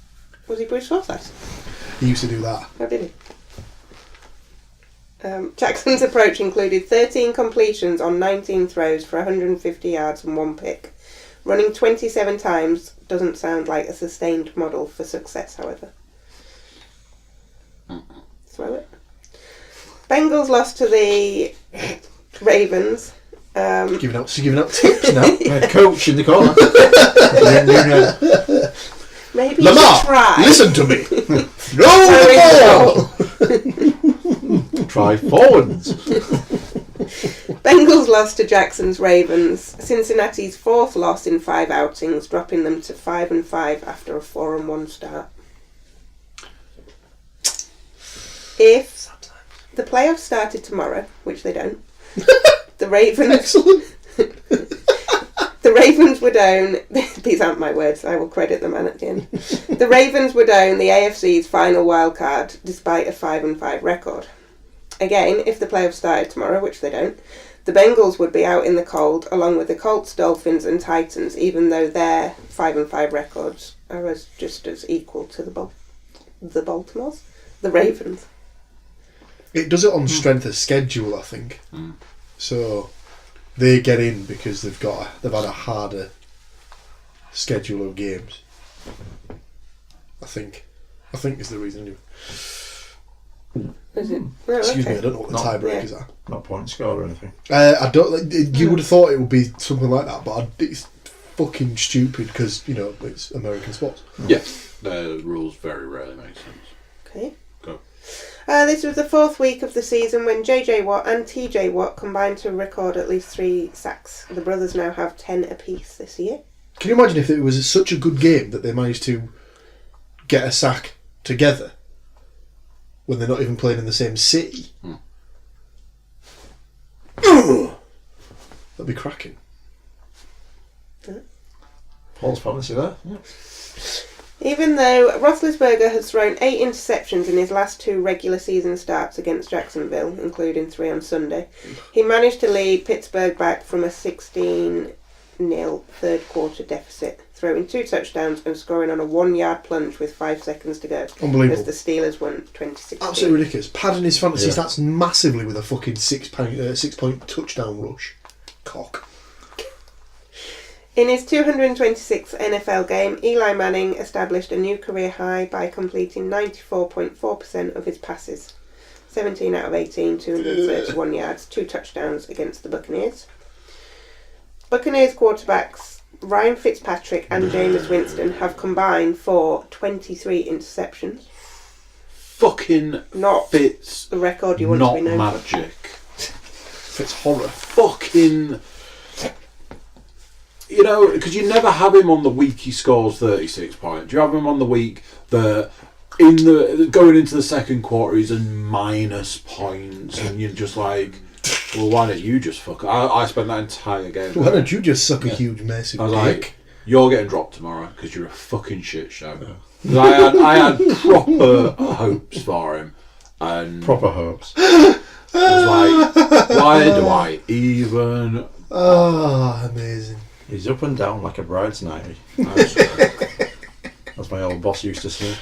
Was he Bruce Forsyth? He used to do that. How did he? Jackson's approach included 13 completions on 19 throws for 150 yards and 1 pick, running 27 times doesn't sound like a sustained model for success, however. Throw it. Bengals lost to the Ravens. Giving out tips now. Coach in the corner. Maybe Lamar, you should try. listen to me. Throw the ball. Try forwards. Bengals lost to Jackson's Ravens. Cincinnati's 4th loss in 5 outings, dropping them to 5-5 after a 4-1 start. If the playoffs started tomorrow, which they don't, the Ravens. Excellent. The Ravens would own. These aren't my words. I will credit the man at the end. The Ravens would own the AFC's final wild card, despite a 5-5 record. Again, if the playoffs started tomorrow, which they don't, the Bengals would be out in the cold, along with the Colts, Dolphins, and Titans, even though their 5-5 records are just as equal to the Baltimore's, the Ravens. It does it on strength of schedule, I think. So they get in because they've had a harder schedule of games. I think is the reason. Anyway. Is it? Oh, Excuse okay. me, I don't know what the tiebreakers are. Not point score or anything. I don't. You would have thought it would be something like that, but it's fucking stupid because it's American sports. Yeah, the rules very rarely make sense. Okay. Go. This was the 4th week of the season when JJ Watt and TJ Watt combined to record at least 3 sacks. The brothers now have 10 apiece this year. Can you imagine if it was such a good game that they managed to get a sack together when they're not even playing in the same city? That'd be cracking. Paul's fantasy there. Yeah. Even though Roethlisberger has thrown 8 interceptions in his last 2 regular season starts against Jacksonville, including 3 on Sunday, he managed to lead Pittsburgh back from a 16-0 third quarter deficit, throwing 2 touchdowns and scoring on a 1-yard plunge with 5 seconds to go. Unbelievable. As the Steelers won 26. Absolutely ridiculous. Padding his fantasy stats massively with a fucking 6-point touchdown rush. Cock. In his 226th NFL game, Eli Manning established a new career high by completing 94.4% of his passes. 17 out of 18, 231 yards, 2 touchdowns against the Buccaneers. Buccaneers quarterbacks Ryan Fitzpatrick and Jameis Winston have combined for 23 interceptions. Fucking Not Fitz. the record you want to be known magic. Fitz horror. Fucking. Because you never have him on the week he scores 36 points. You have him on the week that going into the second quarter he's in minus points, and you're just like, well, why don't you just fuck? I spent that entire game. Why don't you just suck a huge massive I was dick? like, you're getting dropped tomorrow because you're a fucking shit show. 'Cause I had proper hopes for him, and Proper hopes. I was like, why do I even? Amazing. He's up and down like a bride's nightie. As my old boss used to say.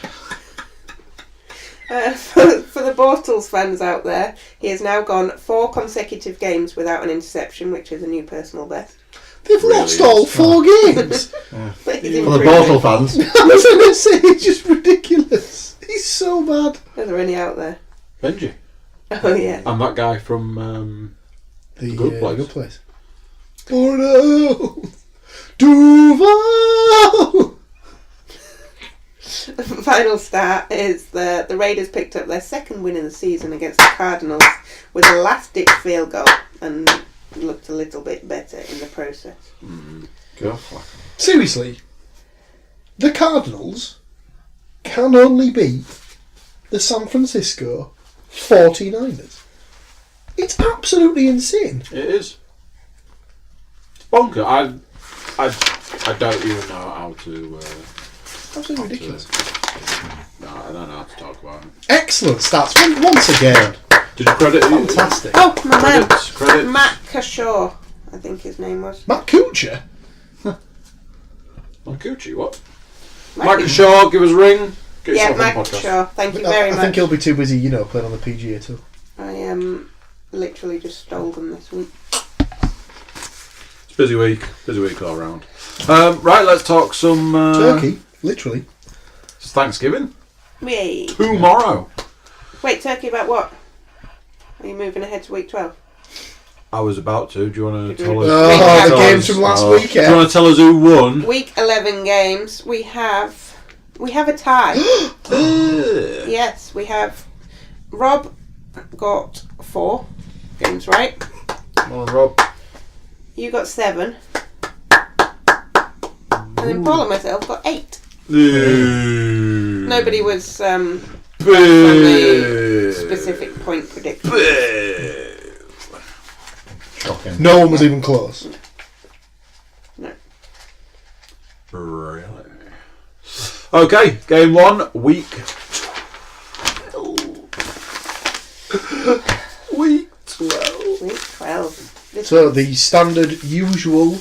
For the Bortles fans out there, he has now gone 4 consecutive games without an interception, which is a new personal best. They've lost all 4 games. But he's For the improving. Bortle fans. I was going to say, it's just ridiculous. He's so bad. Are there any out there? Benji. Oh yeah. And that guy from The Good Place. Good Place. Bordeaux! Duval! The final stat is the Raiders picked up their 2nd win of the season against the Cardinals with a last-ditch field goal and looked a little bit better in the process. Go for it. Seriously, the Cardinals can only beat the San Francisco 49ers. It's absolutely insane. It is. It's bonker. I don't even know how to. Absolutely ridiculous. No, I don't know how to talk about it. Excellent stats once again. Did you credit? Fantastic. Oh, my man! Credits. Matt Cashaw, I think his name was. Matt Kuchar? Gucci, what? Mike Shaw, give us a ring. Get Yeah, yourself on the Matt podcast. Cashaw. Thank you very I much. think he'll be too busy, playing on the PGA too. I literally just stole them this week. It's busy week all around. Right, let's talk some Turkey, literally. It's Thanksgiving Yay. tomorrow. Wait, Turkey about what? Are you moving ahead to week 12? I was about to. Do you want to tell us? Oh, the tell games us- from last Do weekend. you want to tell us who won? Week 11 games. We have a tie. Yes, we have. Rob got 4 games right. Come on, Rob. You got 7. And then Paul and myself got 8. Nobody was from the specific point prediction. Shocking. No one was even close. No. Really? Okay, game 1, week 12. Week 12. Week 12. So the standard, usual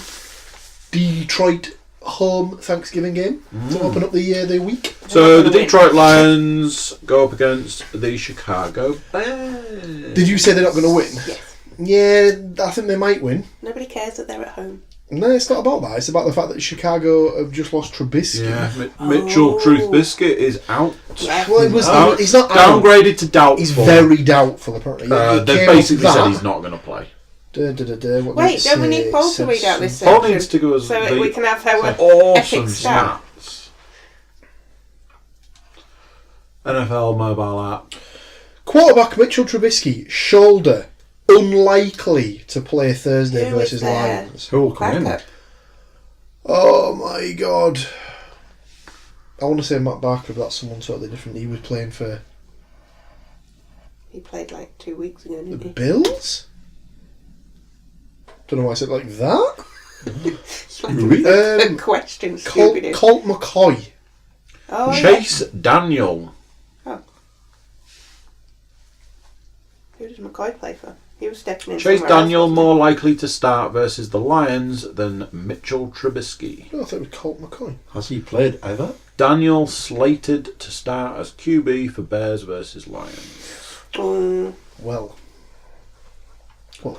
Detroit home Thanksgiving game to open up the week. So the Detroit Lions go up against the Chicago Bears. Did you say they're not going to win? Yes. Yeah, I think they might win. Nobody cares that they're at home. No, it's not about that. It's about the fact that Chicago have just lost Trubisky. Yeah, Mitchell Truth Biscuit is out. Yeah. Well, it was. Out. He's not out. Downgraded to doubtful. He's very doubtful, apparently. Yeah, he They came off basically that. said he's not going to play. What Wait, did it don't we say? need Paul to Said read out this some- Paul section? needs to go as So the we can have our awesome epic stat. stats. NFL mobile app. Quarterback Mitchell Trubisky, shoulder, unlikely to play Thursday Who versus is there? Lions. Who will come in? Backup. Oh my god. I want to say Matt Barker, but that's someone totally different. He was playing for He played like 2 weeks ago, the didn't he? Bills? Don't know why I said it like that. A question, Scooby-Doo. Colt McCoy. Oh, Chase Daniel. yeah. Who does McCoy play for? He was stepping in Chase somewhere Daniel else, more wasn't likely to start versus the Lions than Mitchell Trubisky. Oh, I thought it was Colt McCoy. Has he played ever? Daniel slated to start as QB for Bears versus Lions. he? Well,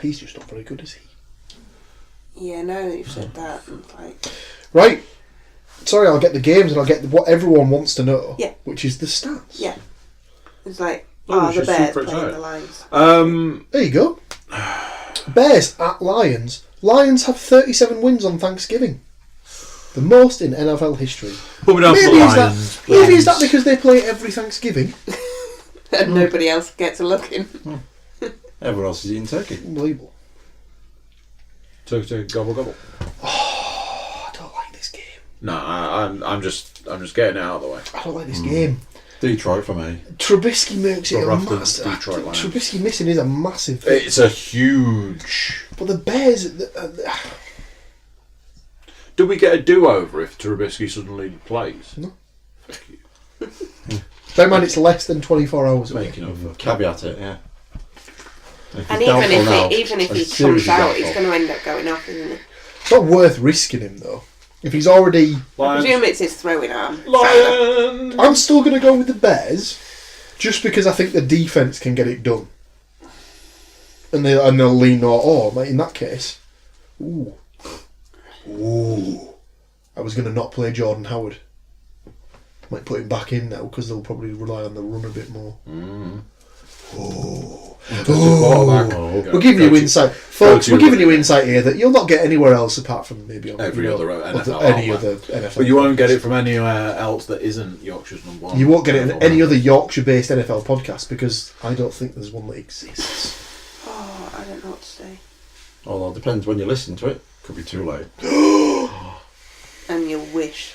he's just not very good, is he? Yeah, no, you've said that. It's like, Right. Sorry, I'll get the games and I'll get what everyone wants to know. Yeah. Which is the stats. yeah. It's like, Oh, the which is Bears super playing exciting. the Lions. There you go. Bears at Lions. Lions have 37 wins on Thanksgiving. The most in NFL history. Put me down for the Maybe is that, Lions. maybe is that because they play every Thanksgiving? And nobody else gets a look in. Everyone else is eating turkey. Unbelievable. Turkey, gobble gobble. I don't like this game. No, I'm just getting it out of the way. I don't like this game. Detroit for me. Trubisky makes it Rob a Rafton, massive. Detroit Lions. Trubisky missing is a massive thing. It's a huge. But the Bears. Do we get a do-over if Trubisky suddenly plays? No. Fuck you. Bear in mind, it's less than 24 hours away. Making up for Caveat it, yeah. If And he's even doubtful now, if he he's comes seriously out, he's doubtful. going to end up going off, isn't it? It's not worth risking him, though. If he's already. I presume it's his throwing arm. Lions. I'm still going to go with the Bears, just because I think the defense can get it done. And they'll lean in that case. Ooh. I was going to not play Jordan Howard. Might put him back in now because they'll probably rely on the run a bit more. We're giving you insight, folks. We're giving you insight here that you'll not get anywhere else apart from maybe on Every other NFL any outlet. other NFL. But you won't get it from anywhere else that isn't Yorkshire's number one. You won't get it in any other Yorkshire-based NFL podcast because I don't think there's one that exists. Oh, I don't know what to say. Although it depends when you listen to it. Could be too late. And you'll wish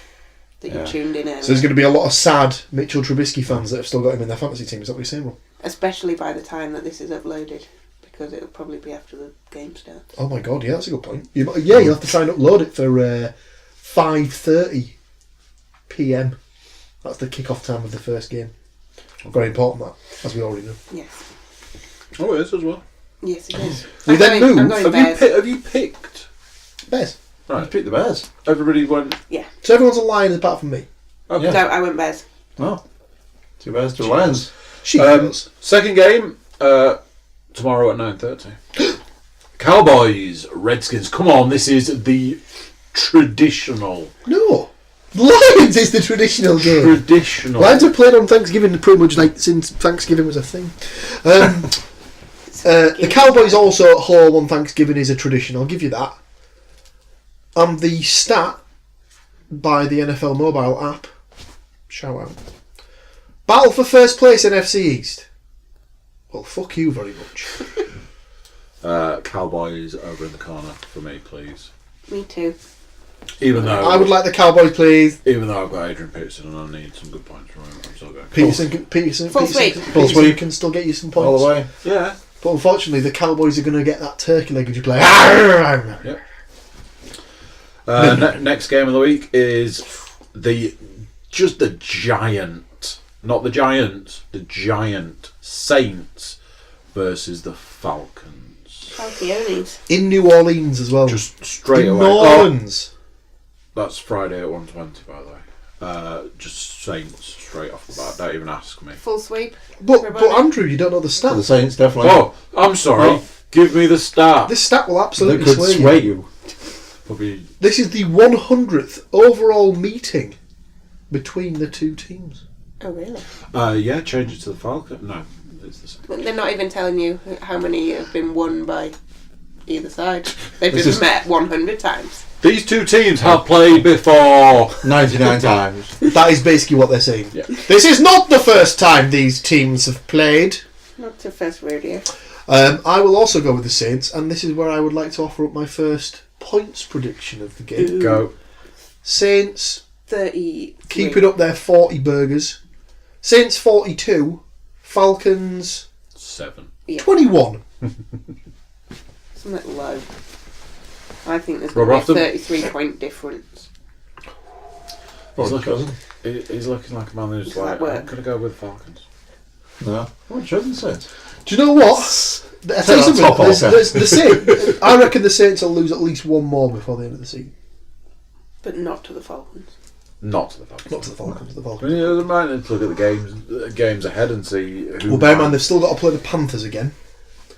that you Yeah. tuned in early. So there's going to be a lot of sad Mitchell Trubisky fans that have still got him in their fantasy team. Is that what you're saying, Rob? Especially by the time that this is uploaded, because it'll probably be after the game starts. Oh my god, yeah, that's a good point. You'll have to try and upload it for 5:30 p.m. That's the kick-off time of the first game. Very important, that, as we already know. Yes. Oh, it is as well. Yes, it is. We then move. I'm going Have Bears. you picked? Bears. Right. Right. Pick the Bears. Everybody went. So everyone's a Lion apart from me. Okay. Yeah. No, I went Bears. No. 2 Bears, 2 Lions. She goes. Second game tomorrow at 9:30. Cowboys, Redskins. Come on, this is the traditional. No. Lions is the traditional game. Traditional. Lions have played on Thanksgiving pretty much like since Thanksgiving was a thing. The Cowboys also at home on Thanksgiving is a tradition, I'll give you that. And the stat by the NFL mobile app, shout out, battle for first place NFC East. Well, fuck you very much. Cowboys over in the corner for me, please. Me too. Even though I would like the Cowboys, please. Even though I've got Adrian Peterson and I need some good points from him, I'm still going. Peterson Full sweep. can still get you some points. All the way. Yeah. But unfortunately, the Cowboys are going to get that turkey leg and just play. Yep. Next game of the week is the giant, not the Giants, the giant Saints versus the Falcons. Falcons. In New Orleans as well. Just straight in away. New Orleans. That's Friday at 1:20, by the way. Just Saints straight off the bat. Don't even ask me. Full sweep. But Andrew, you don't know the For the stat. Saints, definitely. Oh, I'm sorry. Oh. Give me the start. This stat will That absolutely could sway sway you. you. Probably. This is the 100th overall meeting between the two teams. Oh, really? Yeah, change it to the Falcon. No, it's the same. But they're not even telling you how many have been won by either side. They've This just is- met 100 times. These two teams have played before. 99 times. That is basically what they're saying. Yeah. This is not the first time these teams have played. Not to first rodeo. I will also go with the Saints, and this is where I would like to offer up my first points prediction of the game. Go. Saints 30. keeping up their 40 burgers. Saints 42, Falcons 7. 21. Something low. I think there's Rob going to be Rafton? a 33-point difference. He's looking like a man who's Does that like, work? I'm going to go with Falcons. No. I would choose the Saints. Do you know what? I tell you Take that top something. off, There's the Saints. I reckon the Saints will lose at least one more before the end of the season. But not to the Falcons. Not to the Falcons. Not to the Falcons. The I Falcons. mean, you might need to look at the games ahead and see who. Well, bear in mind they've still got to play the Panthers again.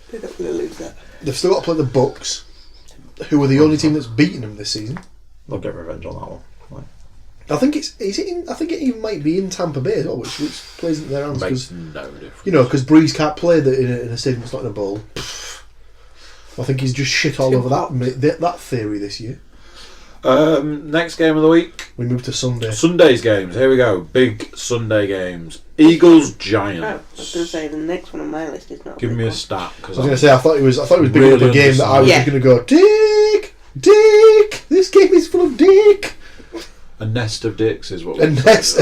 They're not going to lose that. They've still got to play the Bucks, who are the only team that's beaten them this season. They'll get revenge on that one. Like, I think I think it even might be in Tampa Bay as well, which plays into their hands makes because no difference. because Breeze can't play in a stadium that's not in a bowl. I think he's just shit all over that theory this year. Next game of the week, We move to Sunday. Sunday's games. Here we go. Big Sunday games. Eagles Oh, I Giants. was going to say the next one on my list is not. Give me a big stat. I was going to say I thought it was big Really up a game that I was understand. just going to go Dick. This game is full of Dick. A nest of dicks is what. A nest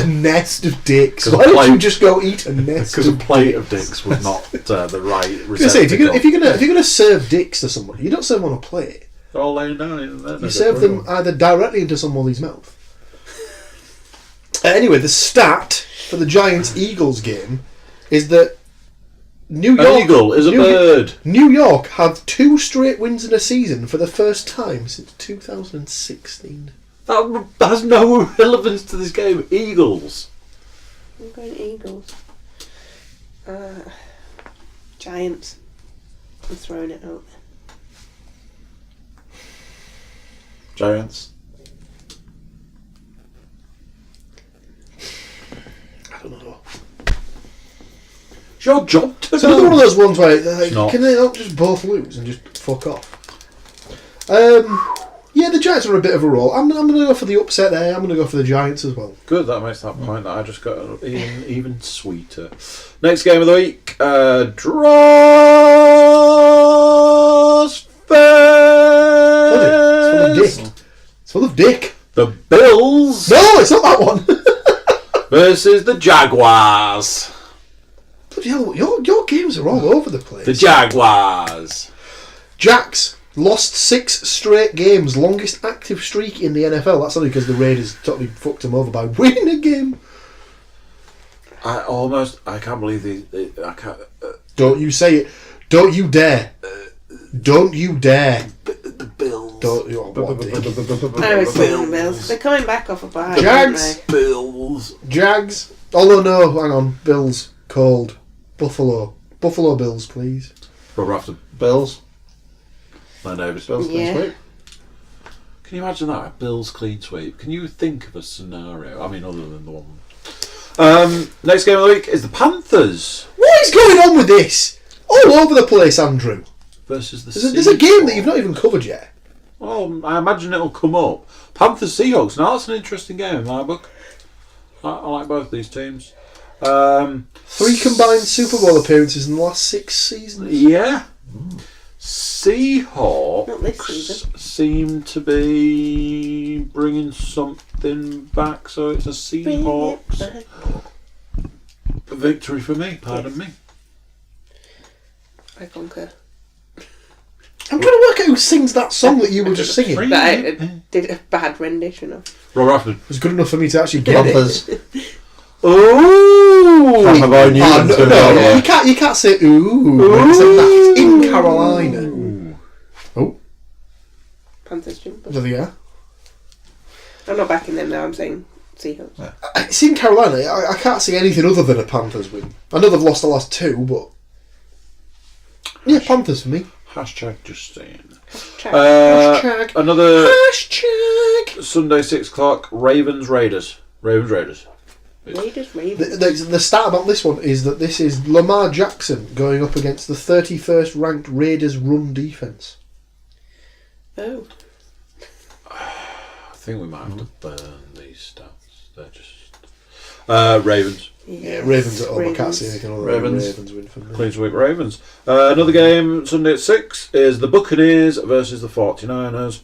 of dicks. 'Cause a Why don't you plate- just go eat a nest? Because a of plate of dicks was not the right I was gonna say, receptacle. if you're gonna serve dicks to somebody, you don't serve them on a plate. They're all laying down. Isn't there? You serve them either directly into somebody's mouth. Anyway, the stat for the Giants-Eagles game is that New An York eagle is a bird. New York have 2 straight wins in a season for the first time since 2016. That has no relevance to this game. Eagles. I'm going Eagles. Giants. I'm throwing it out there. Giants. I don't know. It's your job to It's another one of those ones where they're like, It's not. can they not just both lose and just fuck off? Yeah, the Giants are a bit of a roll. I'm going to go for the upset there. I'm going to go for the Giants as well. Good, that makes that point that I just got even sweeter. Next game of the week, Draws It's full of dick. The Bills No, it's not that one. versus the Jaguars. Bloody hell, your games are all over the place. The Jaguars. Jacks lost 6 straight games, longest active streak in the NFL. That's only because the Raiders totally fucked them over by winning a game. I can't believe I can't. Don't you say it. Don't you dare. Don't you dare. The Bills. Don't you. What a dick. I was saying Bills. They're coming back off a bye. Jags. aren't Bills. Jags. Oh no, hang on. Bills. Cold. Buffalo. Buffalo Bills, please. Rob Rafton. Bills. Lianne Davies. Bills. Yeah. Sweet. Can you imagine that? A Bills clean sweep. Can you think of a scenario? I mean, other than the one. Next game of the week is the Panthers What is going on with this? All over the place, Andrew. versus the There's a game that you've not even covered yet. Well, I imagine it'll come up. Panthers Seahawks. Now that's an interesting game in my book. I like both these teams. 3 combined Super Bowl appearances in the last 6 seasons. Yeah. Not this Seahawks season. seem to be bringing something back, so it's a Seahawks victory for me. Pardon me. I concur. I'm trying to work out who sings that song that you were just singing. It That I did a bad rendition of. Rob Rafton. was good enough for me to actually get it. Panthers. Ooh! From about New Oh, no, Zealand. no, you can't say ooh when it's a that in Carolina. Oh, Panthers jumper. there they are. I'm not backing them now, I'm saying Seahawks. It's in Carolina. I can't see anything other than a Panthers win. I know they've lost the last 2, but yeah, Panthers for me. Hashtag just saying. Hashtag. Another Hashtag. Sunday 6 o'clock. Ravens Raiders. Ravens. The stat about this one is that this is Lamar Jackson going up against the 31st ranked Raiders run defense. Oh. I think we might have to burn these stats. They're just Ravens. Yeah, Ravens at home. I can't see anything other than Ravens. Ravens win for me. Clean sweep Ravens. Another game Sunday at 6 is the Buccaneers versus the 49ers.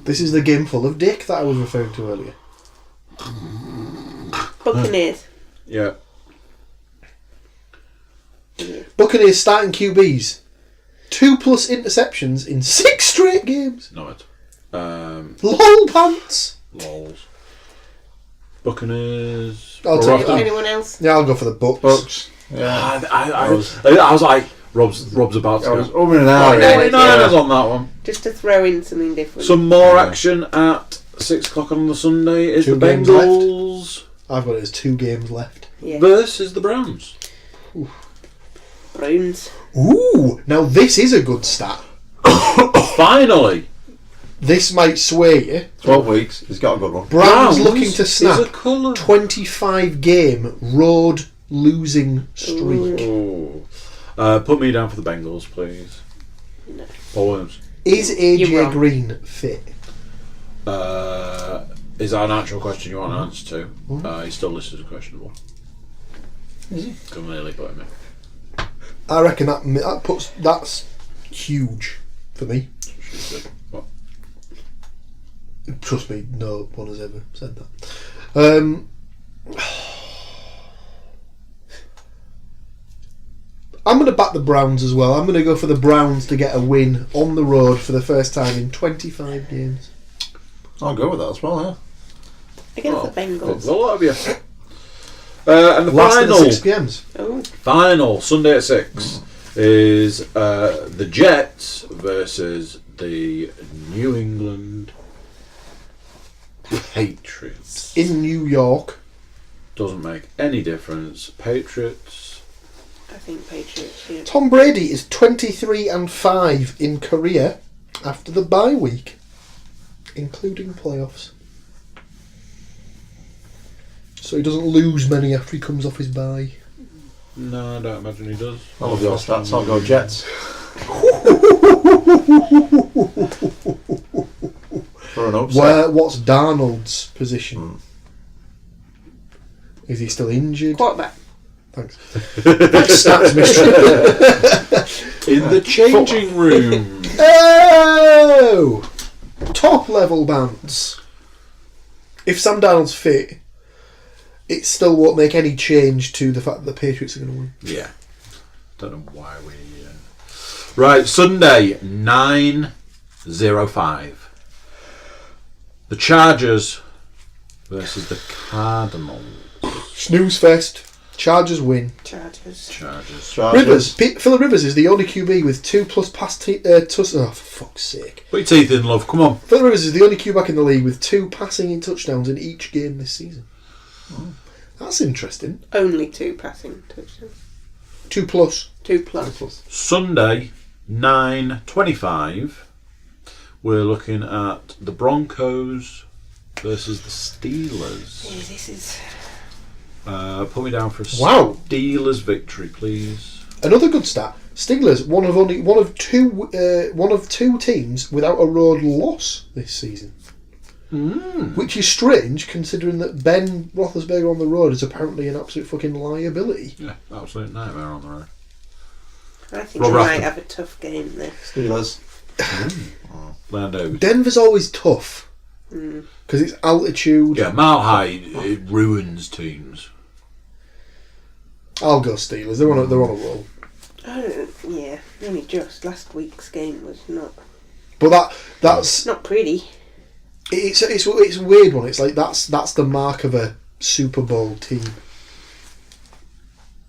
This is the game full of dick that I was referring to earlier. Buccaneers. Yeah. Buccaneers starting QBs. 2+ interceptions in 6 straight games. No it. LOL pants. Lols. Buccaneers. I'll Rob take Rafton. that. Anyone else? Yeah, I'll go for the Bucks. Bucks. Yeah. I was like, Rob's about to I was go. over an hour. 49ers on that one. Just to throw in something different. Some more action at 6 o'clock on the Sunday is 2 the games Bengals I've got it as 2 games left. Yeah. versus the Browns. Browns. Ooh, now this is a good stat. Finally, This might sway you. 12 weeks. He's got a good one. Browns looking to is a snap colour. 25 game road losing streak. Ooh. Put me down for the Bengals, please. No. Paul Williams. Is You're AJ wrong. Green fit? Is that an actual question you want an answer to? He's still listed as questionable. Is he? Can really put him in. I reckon that's huge for me. What? Trust me, no one has ever said that. I'm going to back the Browns as well. I'm going to go for the Browns to get a win on the road for the first time in 25 games. I'll go with that as well, yeah. Against the Bengals. A lot of you. And the Last of the final, 6 games. Oh. final Sunday at 6 is the Jets versus the New England Patriots. In New York. Doesn't make any difference. Patriots. I think Patriots. Yeah. Tom Brady is 23-5 in career after the bye week, including playoffs. So he doesn't lose many after he comes off his bye. No, I don't imagine he does. I love your stats. I'll go Jets. For an upset. What's Darnold's position? Is he still injured? Quarterback. Thanks. Thanks, stats mistress. In the changing room. Oh! Top level bands. If Sam Darnold's fit, it still won't make any change to the fact that the Patriots are going to win. Yeah. Don't know why we... Right, Sunday, 9:05. The Chargers versus the Cardinals. Snooze fest. Chargers win. Chargers. Rivers. Phillip Rivers is the only QB with 2+ pass touchdowns. Oh, for fuck's sake. Put your teeth in, love. Come on. Phillip Rivers is the only QB in the league with 2 passing in touchdowns in each game this season. That's interesting. Only 2 passing touchdowns. 2+. 2+. Sunday, 9:25. We're looking at the Broncos versus the Steelers. Yeah, this is... Put me down for a Wow. Steelers victory, please. Another good stat. Steelers, one of two teams without a road loss this season. Which is strange, considering that Ben Roethlisberger on the road is apparently an absolute fucking liability. Yeah, absolute nightmare on the road. I think Rob we might Rafton. have a tough game there. Steelers. Lianne Davies. Denver's always tough because it's altitude. Yeah, mile high, it ruins teams. I'll go Steelers. They're on a roll. Yeah, only just. Last week's game was not But that's not pretty. it's a weird one. It's like that's the mark of a Super Bowl team.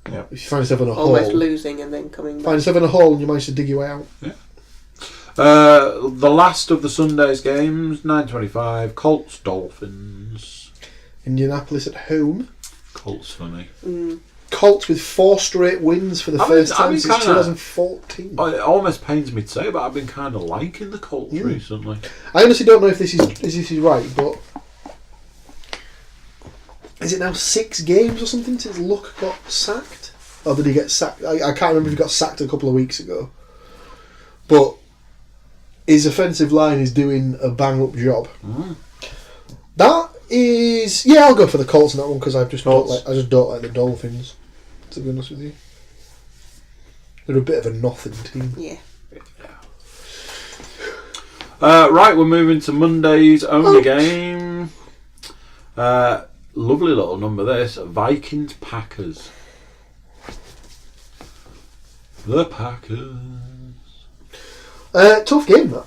Yeah. If you find yourself in a Almost hole, losing and then coming find back. yourself in a hole and you manage to dig your way out. Yeah. The last of the Sunday's games, 9:25. Colts Dolphins. Indianapolis at home. Colts for me. Colts with 4 straight wins for the first time since 2014. It almost pains me to say, but I've been kind of liking the Colts recently. I honestly don't know if this is right, but is it now 6 games or something since Luck got sacked? Or did he get sacked? I can't remember if he got sacked a couple of weeks ago. But his offensive line is doing a bang-up job. That is... Yeah, I'll go for the Colts on that one because I just don't like the Dolphins, to be honest with you. They're a bit of a nothing team. Yeah. Right, we're moving to Monday's only game. Lovely little number this. Vikings Packers. The Packers. Tough game, that.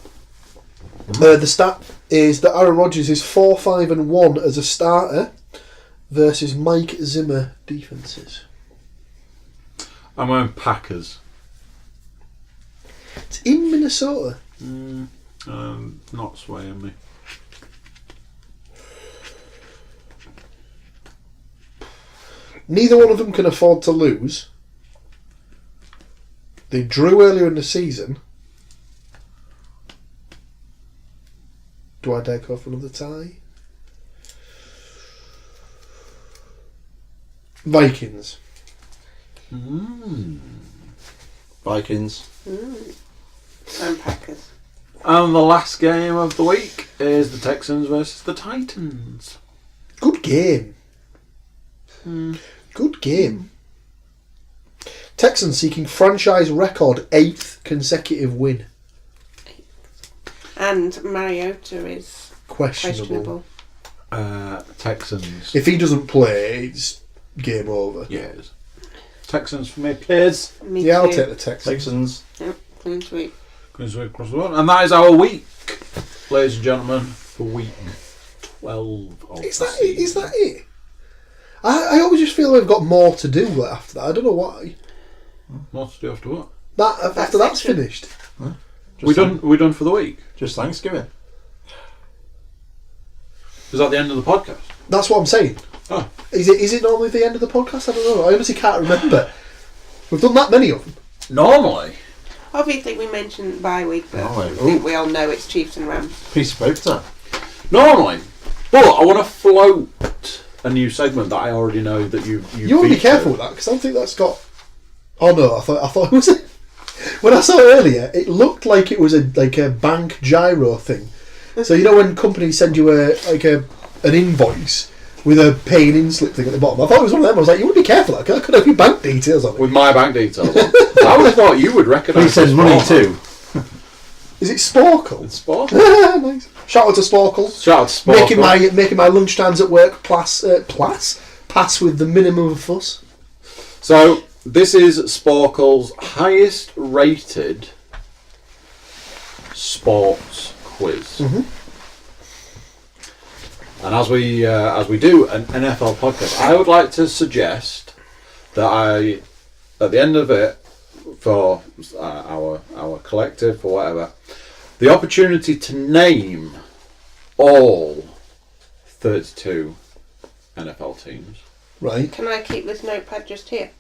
The stat is that Aaron Rodgers is 4-5-1 as a starter versus Mike Zimmer defences. I'm going Packers. It's in Minnesota. Not swaying me. Neither one of them can afford to lose. They drew earlier in the season. Do I dare go for another tie? Vikings. Vikings. And Packers. And the last game of the week is the Texans versus the Titans. Good game. Good game. Texans seeking franchise record 8th consecutive win. And Mariota is Questionable. Texans. If he doesn't play, it's game over. Yes. Texans for me, please. Me Yeah, I'll too. take the Texans. Texans. Yep, clean sweep. Across the board. And that is our week, ladies and gentlemen, for week 12 of Is the that it? Is season. that it? I always just feel we've got more to do after that. I don't know why. What to do after what? After that's finished. We done for the week? Just Thanksgiving. Is that the end of the podcast? That's what I'm saying. Oh. Is it normally the end of the podcast? I don't know. I honestly can't remember. We've done that many of them. Normally. Obviously, we mentioned bye week, but Oh, I think we all know it's Chiefs and Rams. Piece of paper. Normally. But I want to float a new segment that I already know that you You want to be careful with that because I don't think that's got. Oh no! I thought it was. When I saw it earlier, it looked like it was a bank gyro thing. So you know when companies send you an invoice with a pay-in slip thing at the bottom. I thought it was one of them. I was like, you want to be careful. That could have your bank details on it. With my bank details on. I would have thought you would recognise He sends this money format. too. Is it Sporkle? It's sport. Nice. Shout out to Sporkle. Shout out to sport. Making my lunchtimes at work pass with the minimum of fuss. So this is Sporkle's highest rated sports quiz. And as we do an NFL podcast, I would like to suggest that at the end of it, for our collective or whatever, the opportunity to name all 32 NFL teams. Right. Can I keep this notepad just here?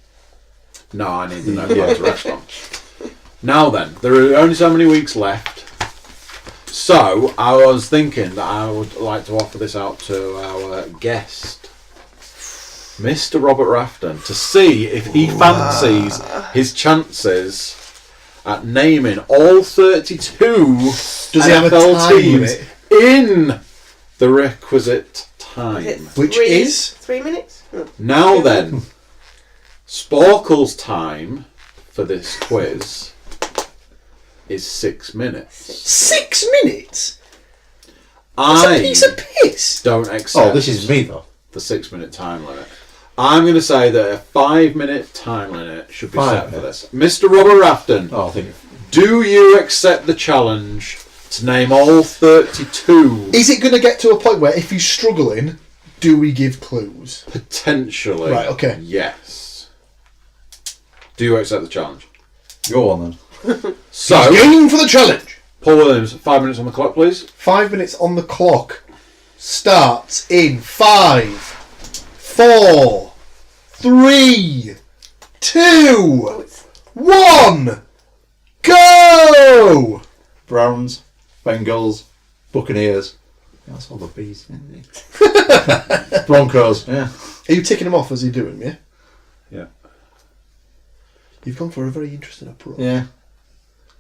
No, I need the notepad to rest on. Now then, there are only so many weeks left. So I was thinking that I would like to offer this out to our guest, Mr. Robert Rafton, to see if he fancies his chances at naming all 32 Does he have a NFL time teams limit? in the requisite time. Is it Which three- is? 3 minutes? Oh. Now then, Sporkle's time for this quiz is 6 minutes. 6 minutes? That's a I piece of piss. don't accept Oh, this is me though. the 6 minute time limit. I'm going to say that a 5 minute time limit should be 5 set for minutes. this. Mr. Robert Rafton, Oh, I think. do you accept the challenge to name all 32? Is it going to get to a point where if he's struggling, do we give clues? Potentially. Right, okay. Yes. Do you accept the challenge? Go on then. So, Going for the challenge. Paul Williams, 5 minutes on the clock, please. 5 minutes on the clock starts in 5, 4, 3, 2, 1. Go! Browns, Bengals, Buccaneers. That's all the bees. Isn't it? Broncos. Yeah. Are you ticking them off as you're doing them, yeah? Yeah. You've gone for a very interesting approach. Yeah.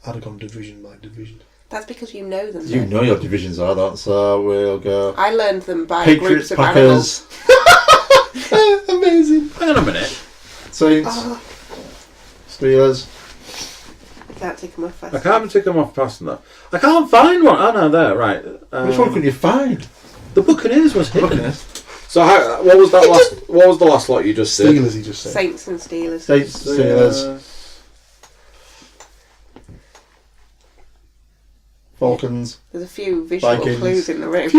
I'd have gone division by division. That's because you know them. You though. know your divisions are that, so we'll go. I learned them by Patriots, groups of animals. Packers, Amazing. Hang on a minute. Saints, Steelers. I can't take them off fast. I can't tick them off fast enough. I can't find one. Oh no, there, right. Which one couldn't you find? The Buccaneers was hidden. Buccaneers. So what was that last? What was the last lot you just did? Steelers, he just said. Saints and Steelers. Saints, Steelers, Falcons. There's a few visual Vikings. clues in the room.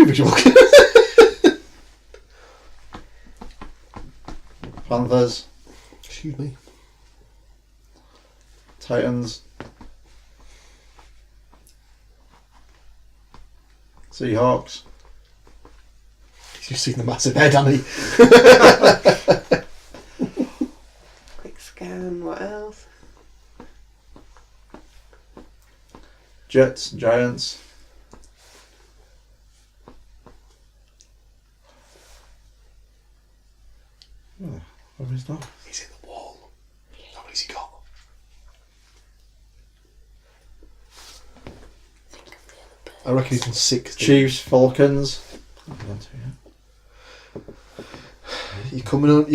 Panthers, Excuse me. Titans, Seahawks, He's just seen the massive head, hasn't he? Quick scan. What else? Jets, Giants, where is that? He's in the wall. How many's he got? I reckon he's on 60. Chiefs, Falcons. You're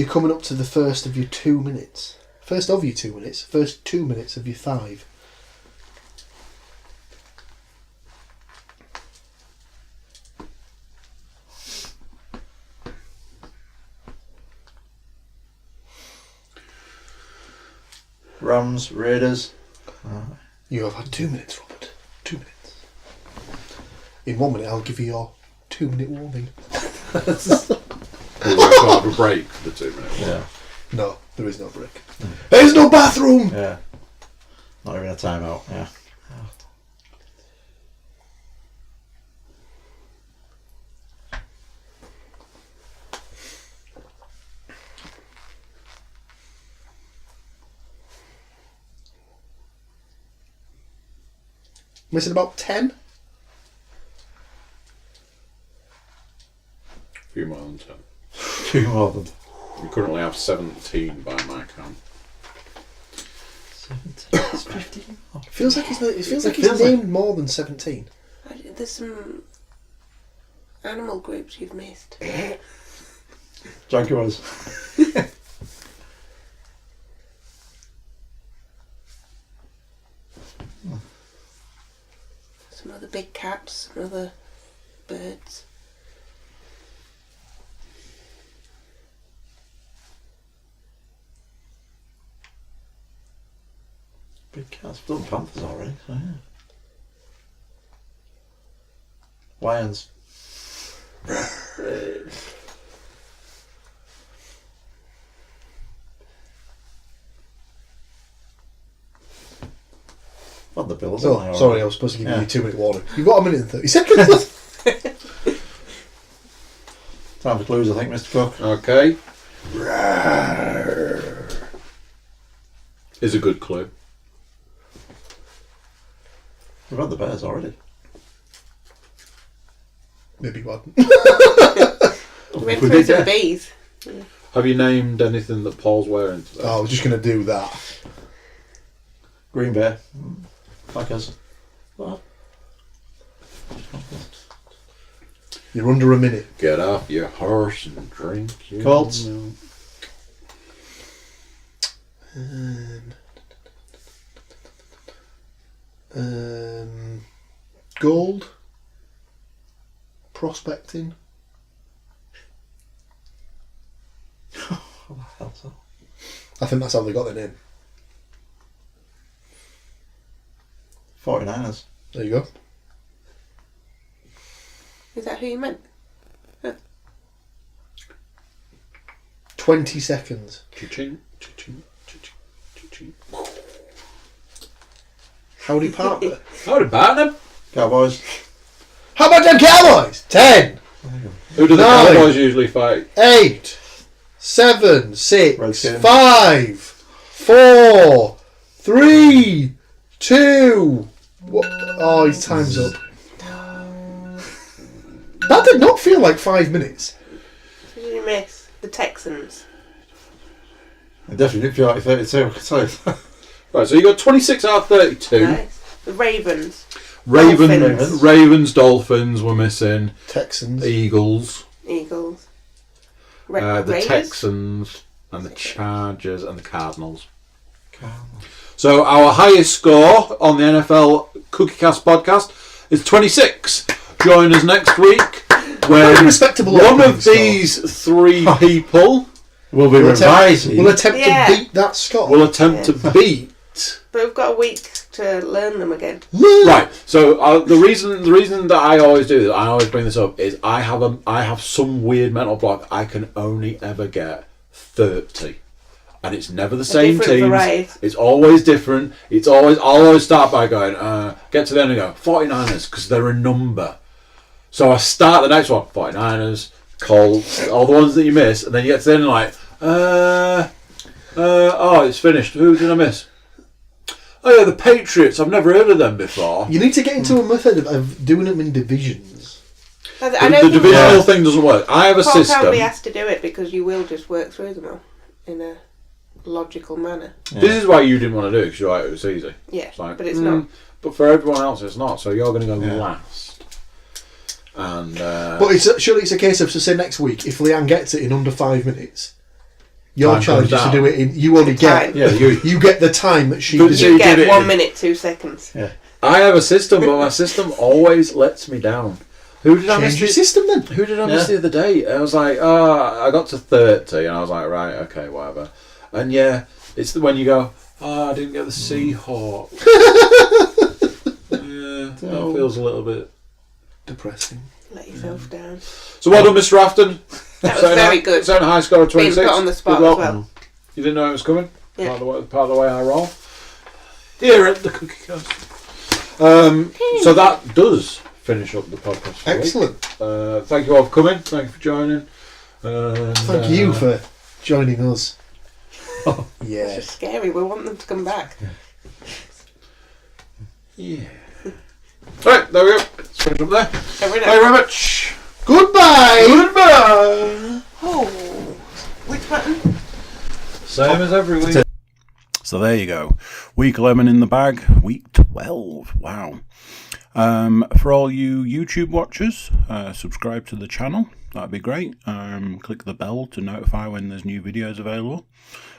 coming up to the first of your 2 minutes. First of your 2 minutes. First 2 minutes of your 5. Rams, Raiders. You have had 2 minutes, Robert. 2 minutes. In 1 minute, I'll give you your 2 minute warning. We'll have a break for the 2 minutes. Yeah. No, there is no break. There's no bathroom! Yeah. Not even a timeout. Yeah. Missing about 10? A few more than 10. 2 more than We currently have 17 by my count. 17. 15. It feels like he's feels named more than 17. There's some animal groups you've missed. Jaguars. Some other big cats, some other birds. Big cats. I've done Panthers already, so yeah. Lions. What the Bills? Oh, haven't they, sorry, already? I was supposed to give Yeah. you 2 minute warning. You've got 1 minute and 30 seconds. Time for clues, I think, Mr. Cook. Okay. Is a good clue. We've had the Bears already. maybe you hadn't. We went through some bees. Have you named anything that Paul's wearing today? I was just going to do that. Green Bay. Packers. What? You're under a minute. Get off your horse and drink your Colts. milk. Gold. Prospecting. What the hell's that? I think that's how they got their name. 49ers. There you go. Is that who you meant? 20 seconds. Cha-ching, cha-ching, cha-ching, cha-ching. Howdy partner. Howdy, partner. Cowboys. How about them Cowboys? 10, Who do the 9. Cowboys usually fight? 8, 7, 6, Redskins. 5, 4, 3, 2. What? Oh, his time's up. That did not feel like 5 minutes. Who did you miss? The Texans. It definitely didn't feel like 32, I can tell you. Right, so you got 26 out of 32. Nice. The Ravens. Ravens, Dolphins were missing. Texans. Eagles. Eagles. The Raiders? Texans and the Chargers and the Cardinals. So our highest score on the NFL Cookiecast podcast is 26. Join us next week when Very respectable one opening of these three people We'll be revising. We'll attempt Yeah. to beat that score. will attempt to beat. But we've got a week to learn them again. Right. So the reason that I always do this, I always bring this up, is I have some weird mental block. I can only ever get 30. And it's never the same different teams. variety. It's always different. I'll always start by going, get to the end and go, 49ers, because they're a number. So I start the next one, 49ers, Colts, all the ones that you miss, and then you get to the end and like, oh, it's finished. Who did I miss? Oh yeah, the Patriots. I've never heard of them before. You need to get into a method of doing them in divisions. I The don't think divisional thing doesn't work. I have a Paul system. probably has to do it because you will just work through them all in a logical manner. This is why you didn't want to do it, because you're like, it was easy. Yeah, It's like, but it's not. But for everyone else, it's not. So you're going to go last. And But surely it's a case of, so say next week, if Lianne gets it in under 5 minutes, your Time challenge is comes to do it in. You only get. Time. yeah, You get the time that she But does. you You did get it 1 in- minute, 2 seconds. Yeah. I have a system, but my system always lets me down. Who did I miss? Change your system then. Who did I miss the other day? I was like, I got to 30, and I was like, right, okay, whatever. And yeah, it's when you go, I didn't get the Seahawks. Yeah, that feels a little bit Depressing. Let yourself down. So well done, Mr. Rafton. That was very good. Setting a high score of 26. Being put on the spot Good as luck. well. You didn't know it was coming? Yeah. Part of the way I roll. Here at the Cookie Cast. So that does finish up the podcast for the week. Excellent. Thank you all for coming. Thank you for joining. Thank you for joining us. It's Yeah. just scary. We want them to come back. Yeah. Right, there we go. Let's finish up there. Thank you very much. Goodbye. Goodbye. Oh, which button? Same as every week. So there you go. Week 11 in the bag. Week 12. Wow. For all you YouTube watchers, subscribe to the channel. That'd be great. Click the bell to notify when there's new videos available.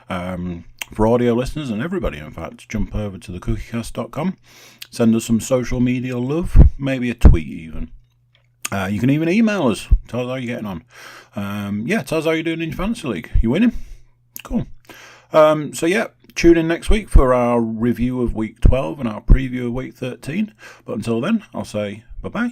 For audio listeners and everybody, in fact, jump over to thecookiecast.com. Send us some social media love, maybe a tweet even. You can even email us. Tell us how you're getting on. Tell us how you're doing in your fantasy league. You winning? Cool. Tune in next week for our review of week 12 and our preview of week 13. But until then, I'll say bye-bye.